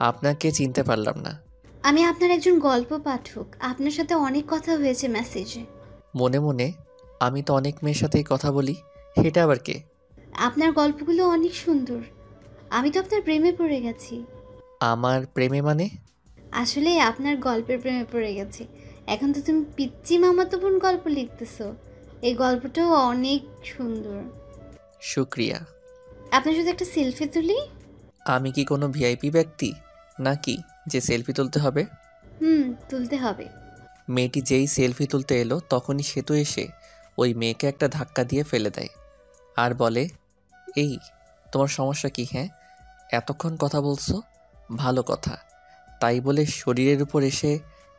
আপনাকে চিনতে পারলাম না। আমি আপনার একজন গল্প পাঠক, আপনার সাথে অনেক কথা হয়েছে মেসেজে। মনে মনে, আমি তো অনেক মেয়ের সাথেই কথা বলি, সেটা আবার কে? আপনার গল্পগুলো অনেক সুন্দর, আমি তো আপনার প্রেমে পড়ে গেছি। আমার প্রেমে মানে? আসলে আপনার গল্পের প্রেমে পড়ে গেছি। এখন তো তুমি পিচ্চি মামাতো বোন গল্প লিখতেছো, এই গল্পটাও অনেক সুন্দর। শুক্রিয়া। আপনার সাথে একটা সেলফি তুলি? আমি কি কোনো ভিআইপি ব্যক্তি নাকি যে সেলফি তুলতে হবে? তুলতে হবে। মেয়েটি যেই সেলফি তুলতে এলো তখনই সেতু এসে ওই মেয়েকে একটা ধাক্কা দিয়ে ফেলে দেয় আর বলে, এই তোমার সমস্যা কি? হ্যাঁ, এতক্ষণ কথা বলছো, ভালো কথা, তাই বলে শরীরের উপর এসে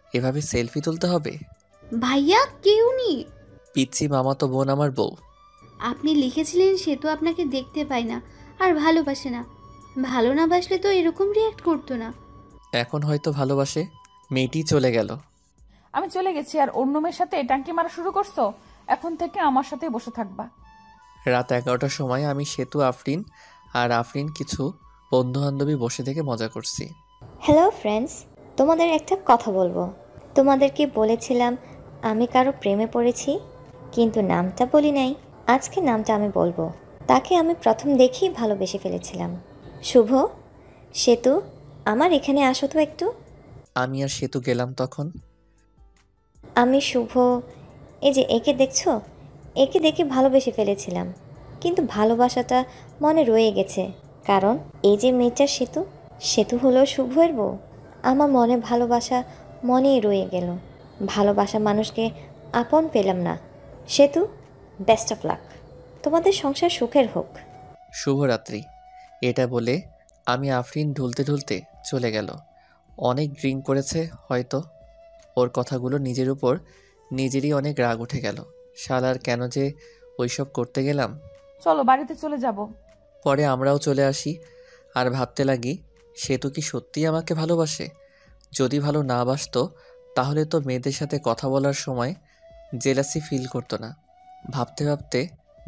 এভাবে সেলফি তুলতে হবে? ভাইয়া কেউ নেই। পিচ্ছি মামাতো বোন আমার বউ। আপনি লিখেছিলেন সেতু আপনাকে দেখতে পায় না আর ভালোবাসে না। ভালো না বাসলে তো এরকম রিয়াক্ট করতো না। এখন হয়তো ভালোবাসে। মেয়েটি চলে গেল। আমি চলে গেছি আর অন্য মেয়ের সাথে টাঙ্কি মারা শুরু করছো। এখন থেকে আমার সাথেই বসে থাকবা। রাত 11টার সময় আমি সেতু, আফরিন আর আফরিন কিছু বন্ধুবান্ধবী বসে থেকে মজা করছি। হ্যালো ফ্রেন্ডস, তোমাদের একটা কথা বলবো। তোমাদেরকে বলেছিলাম আমি কারো প্রেমে পড়েছি, কিন্তু নামটা বলি নাই। আজকে নামটা আমি বলবো। তাকে আমি প্রথম দেখেই ভালোবেসে ফেলেছিলাম। শুভ, সেতু, আমার এখানে আসো তো একটু। আমি আর সেতু গেলাম তখন। আমি শুভ, এই যে একে দেখছো, একে দেখে ভালোবেসে ফেলেছিলাম, কিন্তু ভালোবাসাটা মনে রয়ে গেছে। কারণ এই যে মেয়েটা সেতু, সেতু হলো শুভের বউ। আমার মনে ভালোবাসা মনেই রয়ে গেল। ভালোবাসা মানুষকে আপন পেলাম না। সেতু, বেস্ট অফ লাক, তোমাদের সংসার সুখের হোক। শুভরাত্রি। এটা বলে আমি আফরিন ঢুলতে ঢুলতে চলে গেল। অনেক ড্রিঙ্ক করেছে হয়তো। ওর কথাগুলো নিজের উপর নিজেরই অনেক রাগ উঠে গেল। শালার কেন যে ওইসব করতে গেলাম। চলো বাড়িতে চলে যাব। পরে আমরাও চলে আসি আর ভাবতে লাগি, সেতু কি সত্যিই আমাকে ভালোবাসে? যদি ভালো না বাসতো তাহলে তো মেয়েদের সাথে কথা বলার সময় জেলাসি ফিল করতো না। ভাবতে ভাবতে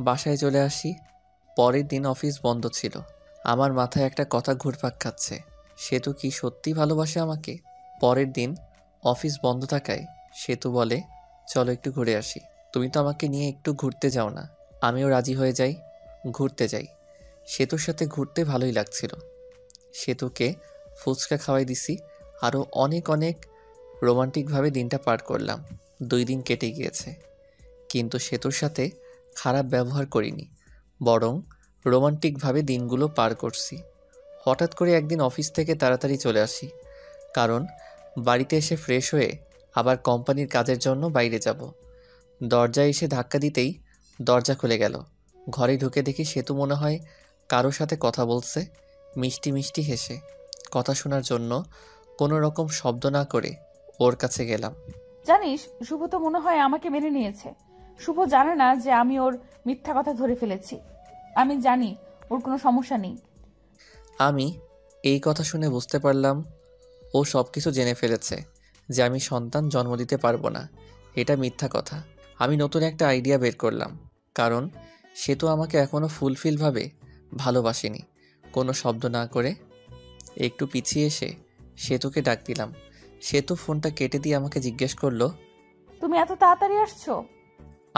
বাসায় চলে আসি। পরের দিন অফিস বন্ধ ছিল। আমার মাথায় একটা কথা ঘুরপাক খাচ্ছে, সেতু কি সত্যি ভালোবাসে আমাকে? পরের দিন অফিস বন্ধ থাকায় সেতু বলে, চলো একটু ঘুরে আসি। তুমি তো আমাকে নিয়ে একটু ঘুরতে যাও না? আমিও রাজি হয়ে যাই, ঘুরতে যাই। সেতুর সাথে ঘুরতে ভালোই লাগছিল। সেতুকে ফুচকা খাওয়াই দিছি। আরও অনেক অনেক রোমান্টিকভাবে দিনটা পার করলাম। 2 দিন কেটে গিয়েছে, কিন্তু সেতুর সাথে খারাপ ব্যবহার করিনি, বরং রোমান্টিকভাবে দিনগুলো পার করছি। হঠাৎ করে একদিন অফিস থেকে তাড়াতাড়ি চলে আসি, কারণ বাড়িতে এসে ফ্রেশ হয়ে আবার কোম্পানির কাজের জন্য বাইরে যাব। দরজায় এসে ধাক্কা দিতেই দরজা খুলে গেল। ঘরে ঢুকে দেখি সেতু মনে হয় কারোর সাথে কথা বলছে, মিষ্টি মিষ্টি হেসে। কথা শোনার জন্য কোনো রকম শব্দ না করে ওর কাছে গেলাম। জানিস, শুভ তো মনে হয় আমাকে মেনে নিয়েছে। শুভ জানে না যে আমি ওর মিথ্যা কথা ধরে ফেলেছি। আমি জানি ওর কোনো সমস্যা নেই। আমি এই কথা শুনে বুঝতে পারলাম ও সব কিছু জেনে ফেলেছে যে আমি সন্তান জন্ম দিতে পারবো না। এটা মিথ্যা কথা। আমি নতুন একটা আইডিয়া বের করলাম, কারণ সে তো আমাকে এখনও ফুলফিলভাবে ভালোবাসেনি। কোনো শব্দ না করে একটু পিছিয়ে এসে সেতুকে ডাক দিলাম। সেতু ফোনটা কেটে দিয়ে আমাকে জিজ্ঞেস করলো, তুমি এত তাড়াতাড়ি আসছো?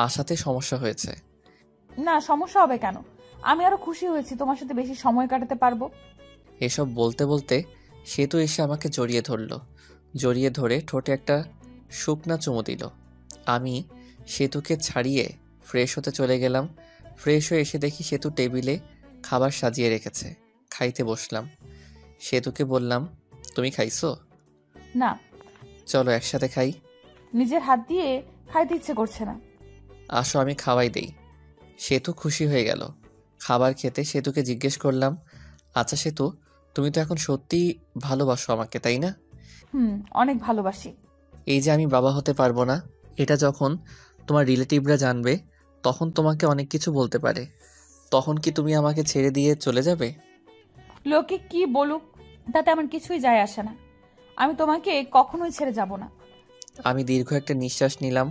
আসাতে সমস্যা হয়েছে? না, সমস্যা হবে কেন? আমি আরো খুশি হয়েছি তোমার সাথে বেশি সময় কাটাতে পারবো। এসব বলতে বলতে সেতু এসে আমাকে জড়িয়ে ধরল। জড়িয়ে ধরে ঠোঁটে একটা শুকনা চুমু দিল। আমি সেতুকে ছাড়িয়ে ফ্রেশ হতে চলে গেলাম। ফ্রেশ হয়ে এসে দেখি সেতু টেবিলে খাবার সাজিয়ে রেখেছে। খাইতে বসলাম। সেতুকে বললাম, তুমি খাইছো? না। চলো একসাথে খাই। নিজের হাত দিয়ে খাইতে ইচ্ছে করছে না। আসো আমি খাওয়াই দেই। সেতু খুশি হয়ে গেল। খাবার খেতে সেতুকে জিজ্ঞেস করলাম, আচ্ছা সেতু, তুমি তো এখন সত্যিই ভালোবাসো আমাকে, তাই না? অনেক ভালোবাসি। এই যে আমি বাবা হতে পারবো না, এটা যখন তোমার রিলেটিভরা জানবে, তখন তোমাকে অনেক কিছু বলতে পারে। তখন কি তুমি আমাকে ছেড়ে দিয়ে চলে যাবে? লোকে কি বলুক তাতে আমার কিছুই যায় আসে না। আমি তোমাকে কখনোই ছেড়ে যাব না। আমি দীর্ঘ একটা নিঃশ্বাস নিলাম।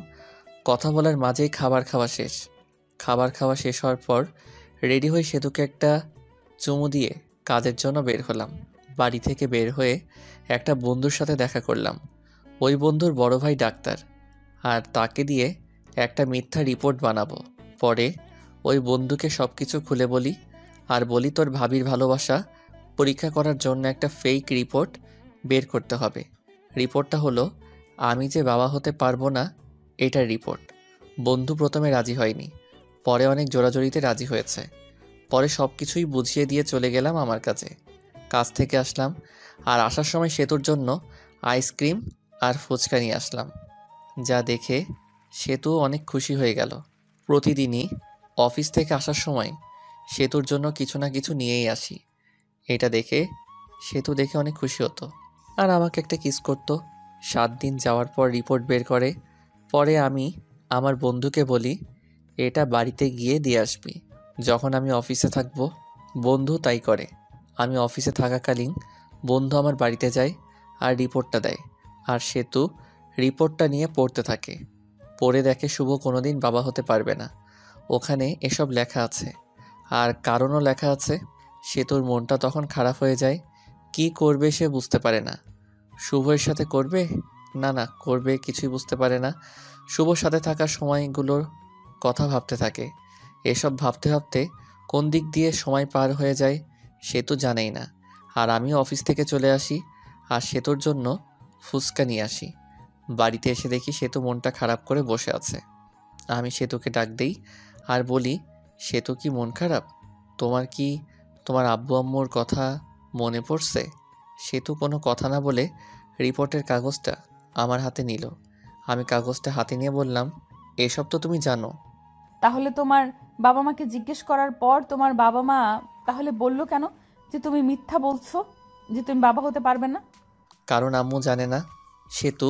কথা বলার মাঝেই খাবার খাওয়া শেষ। খাবার খাওয়া শেষ হওয়ার পর রেডি হয়ে সেতুকে একটা চুমু দিয়ে কাজের জন্য বের হলাম। বাড়ি থেকে বের হয়ে একটা বন্ধুর সাথে দেখা করলাম। ওই বন্ধুর বড় ভাই ডাক্তার, আর তাকে দিয়ে একটা মিথ্যা রিপোর্ট বানাবো। পরে ওই বন্ধুকে সব কিছু খুলে বলি, আর বলি তোর ভাবির ভালোবাসা পরীক্ষা করার জন্য একটা ফেক রিপোর্ট বের করতে হবে। রিপোর্টটা হলো আমি যে বাবা হতে পারবো না, এটার রিপোর্ট। বন্ধু প্রথমে রাজি হয়নি, পরে অনেক জোরাজোরিতে রাজি হয়েছে। পরে সব কিছুই বুঝিয়ে দিয়ে চলে গেলাম আমার কাছে। কাজ থেকে আসলাম, আর আসার সময় সেতুর জন্য আইসক্রিম আর ফুচকা নিয়ে আসলাম। যা দেখে সেতু অনেক খুশি হয়ে গেল। প্রতিদিনই অফিস থেকে আসার সময় সেতুর জন্য কিছু না কিছু নিয়েই আসি। এটা দেখে সেতু দেখে অনেক খুশি হতো, আর আমাকে একটা কিস করতো। 7 দিন যাওয়ার পর রিপোর্ট বের করে। পরে আমি আমার বন্ধুকে বলি, এটা বাড়িতে গিয়ে দিয়ে আসবি যখন আমি অফিসে থাকবো। বন্ধু তাই করে। আমি অফিসে থাকাকালীন বন্ধু আমার বাড়িতে যায় আর রিপোর্টটা দেয়, আর সেতু রিপোর্টটা নিয়ে পড়তে থাকে। পড়ে দেখে শুভ কোনোদিন বাবা হতে পারবে না। ওখানে এসব লেখা আছে, আর কারণও লেখা আছে। সেতুর মনটা তখন খারাপ হয়ে যায়। কি করবে সে বুঝতে পারে না। শুভর সাথে করবে না না করবে কিছুই বুঝতে পারে না। শুভর সাথে থাকার সময়গুলোর কথা ভাবতে থাকে। এসব ভাবতে ভাবতে কোন দিক দিয়ে সময় পার হয়ে যায় সে তো জানেই না। আর আমিও অফিস থেকে চলে আসি, আর সেতুর জন্য ফুচকা নিয়ে আসি। বাড়িতে এসে দেখি সেতু মনটা খারাপ করে বসে আছে। আমি সেতুকে ডাক দেই আর বলি, সেতু কি মন খারাপ? তোমার কি তোমার আব্বু আম্মুর কথা মনে পড়ছে? সেতু কোনো কথা না বলে রিপোর্টের কাগজটা আমার হাতে নিল। আমি কাগজটা হাতে নিয়ে বললাম, এসব তো তুমি জানো। তাহলে তোমার বাবা মাকে জিজ্ঞেস করার পর তোমার বাবা মা তাহলে বললো কেন যে তুমি মিথ্যা বলছো, যে তুমি বাবা হতে পারবে না? কারণ আম্মু জানে না। সেতু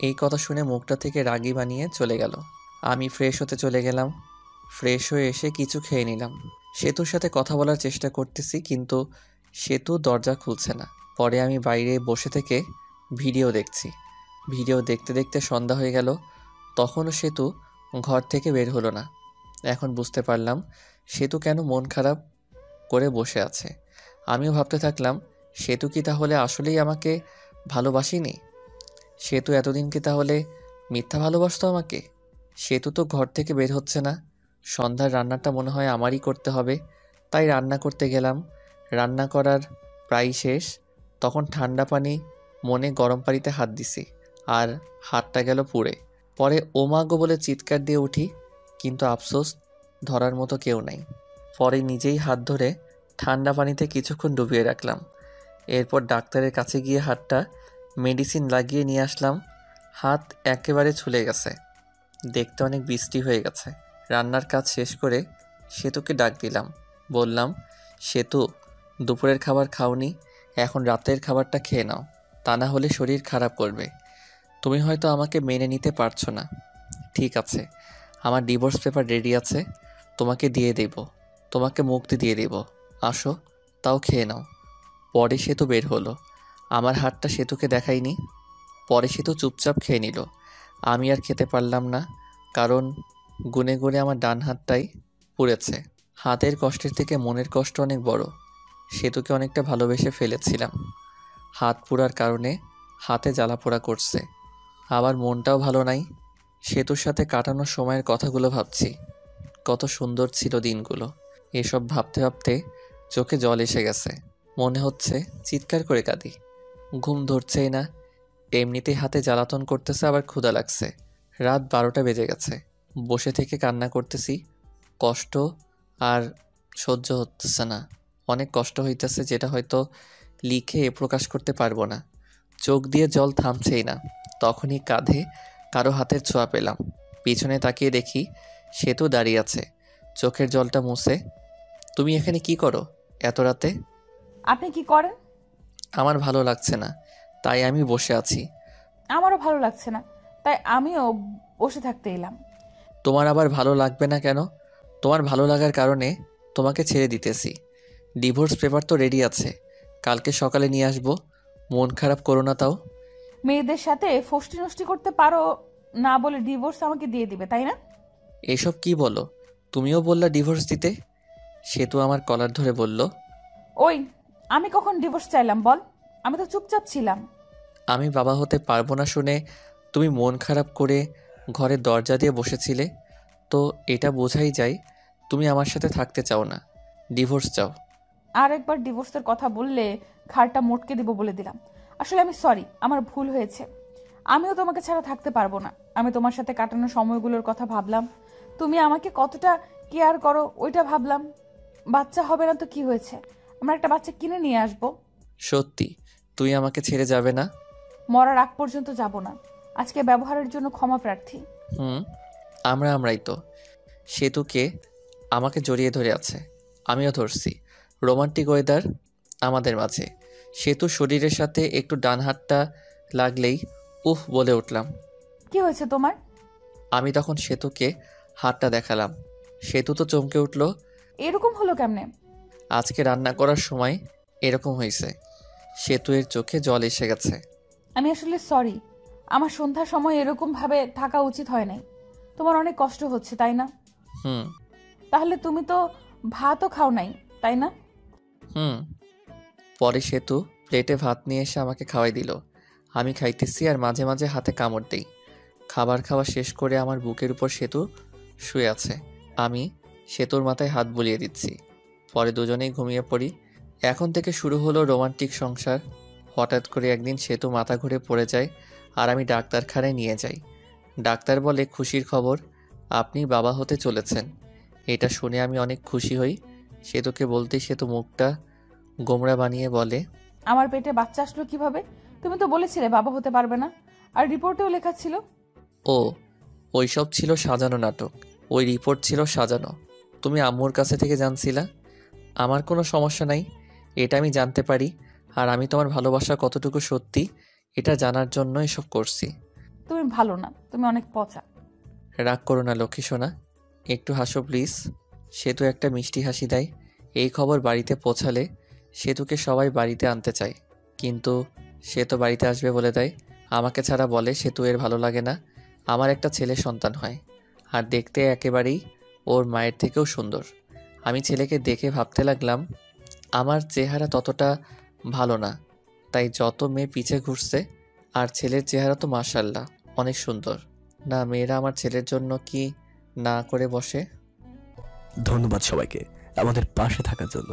এই কথা শুনে মুখটা থেকে রাগী বানিয়ে চলে গেল। আমি ফ্রেশ হতে চলে গেলাম। ফ্রেশ হয়ে এসে কিছু খেয়ে নিলাম। সেতুর সাথে কথা বলার চেষ্টা করতেছি, কিন্তু সেতু দরজা খুলছে না। পরে আমি বাইরে বসে থেকে ভিডিও দেখছি। ভিডিও দেখতে দেখতে সন্ধ্যা হয়ে গেল। তখনও সেতু ঘর থেকে বের হলো না। এখন বুঝতে পারলাম সেতু কেন মন খারাপ করে বসে আছে। আমিও ভাবতে থাকলাম, সেতু কি তাহলে আসলেই আমাকে ভালোবাসেনি? সেতু এতদিন কি তাহলে মিথ্যা ভালোবাসতো আমাকে? সেতু তো ঘর থেকে বের হচ্ছে না। সন্ধ্যার রান্নাটা মনে হয় আমারই করতে হবে, তাই রান্না করতে গেলাম। রান্না করার প্রায় শেষ, তখন ঠান্ডা পানি মনে গরম পানিতে হাত দিছি, আর হাতটা গেল পুড়ে। পরে ওমাগো বলে চিৎকার দিয়ে উঠি, কিন্তু আফসোস ধরার মতো কেউ নাই। পরে নিজেই হাত ধরে ঠান্ডা পানিতে কিছুক্ষণ ডুবিয়ে রাখলাম। এরপর ডাক্তারের কাছে গিয়ে হাতটা মেডিসিন লাগিয়ে নিয়ে আসলাম। হাত একেবারে ছুলে গেছে, দেখতে অনেক বৃষ্টি হয়ে গেছে। রান্নার কাজ শেষ করে সেতুকে ডাক দিলাম। বললাম, সেতু, দুপুরের খাবার খাওনি, এখন রাতের খাবারটা খেয়ে নাও, তা না হলে শরীর খারাপ করবে। তুমি হয়তো আমাকে মেনে নিতে পারছো না। ঠিক আছে, আমার ডিভোর্স পেপার রেডি আছে, তোমাকে দিয়ে দেব, তোমাকে মুক্তি দিয়ে দেব। আসো, তাও খেয়ে নাও। পরে সেতু বের হলো। আমার হাতটা সেতুকে দেখাইনি। পরে সেতু চুপচাপ খেয়ে নিল। আমি আর খেতে পারলাম না, কারণ গুনে গুনে আমার ডান হাতটাই পুড়েছে। হাতের কষ্টের থেকে মনের কষ্ট অনেক বড়। সেতুকে অনেকটা ভালোবেসে ফেলেছিলাম। হাত পোড়ার কারণে হাতে জ্বালা পোড়া করছে, আবার মনটাও ভালো নাই। সেতুর সাথে কাটানো সময়ের কথাগুলো ভাবছি। কত সুন্দর ছিল দিনগুলো। এসব ভাবতে ভাবতে চোখে জল এসে গেছে। মনে হচ্ছে চিৎকার করে কাঁদি। ঘুম ধরছেই না, এমনিতেই হাতে জ্বালাতন করতেছে, আবার ক্ষুধা লাগছে। রাত 12টা বেজে গেছে। বসে থেকে কান্না করতেছি। কষ্ট আর সহ্য হতেছে না। অনেক কষ্ট হইতেছে, যেটা হয়তো লিখে প্রকাশ করতে পারবো না। চোখ দিয়ে জল থামছেই না। তখনই কাঁধে কারো হাতের ছোঁয়া পেলাম। পিছনে তাকিয়ে দেখি সেতু দাঁড়িয়ে আছে, চোখের জলটা মুছে। তুমি এখানে কি করো এত রাতে? আপনি কি করেন? আমার ভালো লাগছে না, তাই আমি বসে আছি। আমারও ভালো লাগছে না, তাই আমিও বসে থাকতে এলাম। তোমার আবার ভালো লাগবে না কেন? তোমার ভালো লাগার কারণে তোমাকে ছেড়ে দিতেছি। ডিভোর্স পেপার তো রেডি আছে, কালকে সকালে নিয়ে আসবো। মন খারাপ করো না তাও। মেয়েদের সাথে ফষ্টি নষ্টি করতে পারো না বলে ডিভোর্স আমাকে দিয়ে দিবে, তাই না? এসব কি বলো? তুমিও বললা ডিভোর্স দিতে। সে তো আমার কলার ধরে বলল, ওই, আমি কখন ডিভোর্স চাইলাম বল? আমি তো চুপচাপ ছিলাম। আমি বাবা হতে পারবো না শুনে তুমি মন খারাপ করে ঘরের দরজা দিয়ে বসেছিলে, তো এটা বোঝাই যায় তুমি আমার সাথে থাকতে চাও না, ডিভোর্স চাও। আর একবার ডিভোর্সের কথা বললে ঘাড়টা মোটকে দিব বলে দিলাম। আসলে আমি সরি, আমার ভুল হয়েছে। আমিও তোমাকে ছাড়া থাকতে পারবো না। আমি তোমার সাথে কাটানো সময়গুলোর কথা ভাবলাম, তুমি আমাকে কতটা কেয়ার করো ওইটা ভাবলাম। বাচ্চা হবে না তো কি হয়েছে, আমরা একটা বাচ্চা কিনে নিয়ে আসবো। সত্যি তুই আমাকে ছেড়ে যাবে না? মরার আগ পর্যন্ত যাব না। আজকে ব্যবহারের জন্য ক্ষমা প্রার্থী। আমরাই তো। সেতুকে আমাকে জড়িয়ে ধরে আছে, আমিও ধরছি। রোমান্টিক ওয়েদার আমাদের মাঝে। সেতু শরীরের সাথে একটু ডান হাতটা লাগলেই উহ বলে উঠলাম। কি হয়েছে তোমার? আমি তখন সেতুকে হাতটা দেখালাম। সেতু তো চমকে উঠল। এরকম হলো কেমনে? আজকে রান্না করার সময় এরকম হয়েছে। সেতু এর চোখে জল এসে গেছে। আমি আসলে সরি, আমার সন্ধ্যার সময় এরকম ভাবে থাকা উচিত হয় নাই। তোমার অনেক কষ্ট হচ্ছে তাই না? হুম তাহলে তুমি তো ভাতও খাও নাই তাই না? হুম পরে সেতু প্লেটে ভাত নিয়ে এসে আমাকে খাওয়াই দিল। আমি খাইতেছি আর মাঝে মাঝে হাতে কামড় দিই। খাবার খাওয়া শেষ করে আমার বুকের উপর সেতু শুয়ে আছে। আমি সেতুর মাথায় হাত বুলিয়ে দিচ্ছি। পরে দুজনেই ঘুমিয়ে পড়ি। এখন থেকে শুরু হলো রোমান্টিক সংসার। হঠাৎ করে একদিন সেতু মাথা ঘুরে পড়ে যায় আর আমি ডাক্তারখানায় নিয়ে যাই। ডাক্তার বলে, খুশির খবর, আপনি বাবা হতে চলেছেন। এটা শুনে আমি অনেক খুশি হই। সেতুকে বলতেই সেতু মুখটা গোমড়া বানিয়ে বলে, আমার পেটে বাচ্চা আসলো কিভাবে? তুমি তো বলেছিলে বাবা হতে পারবে না, আর রিপোর্টেও লেখা ছিল। ও, ওইসব ছিল সাজানো নাটক। ওই রিপোর্ট ছিল সাজানো। তুমি আম্মুর কাছে থেকে জানছিলা। আমার কোনো সমস্যা নাই, এটা আমি জানতে পারি। আর আমি তোমার ভালোবাসা কতটুকু সত্যি এটা জানার জন্য এসব করছি। তুমি ভালো না, তুমি অনেক পচা। রাগ করো না লক্ষ্মী সোনা, একটু হাসো প্লিজ। সেতু একটা মিষ্টি হাসি দেয়। এই খবর বাড়িতে পৌঁছালে সেতুকে সবাই বাড়িতে আনতে চায়, কিন্তু সে তো বাড়িতে আসবে বলে দেয়। আমাকে ছাড়া বলে সেতু এর ভালো লাগে না আমার একটা ছেলে সন্তান হয়, আর দেখতে একেবারেই ওর মায়ের থেকেও সুন্দর। আমি ছেলেকে দেখে ভাবতে লাগলাম আমার চেহারা ততটা ভালো না, তাই যত মেয়ে পিছে ঘুরছে। আর ছেলের চেহারা তো মাশাআল্লাহ অনেক সুন্দর। না, মেয়েরা আমার ছেলের জন্য কি না করে বসে। ধন্যবাদ সবাইকে আমাদের পাশে থাকার জন্য।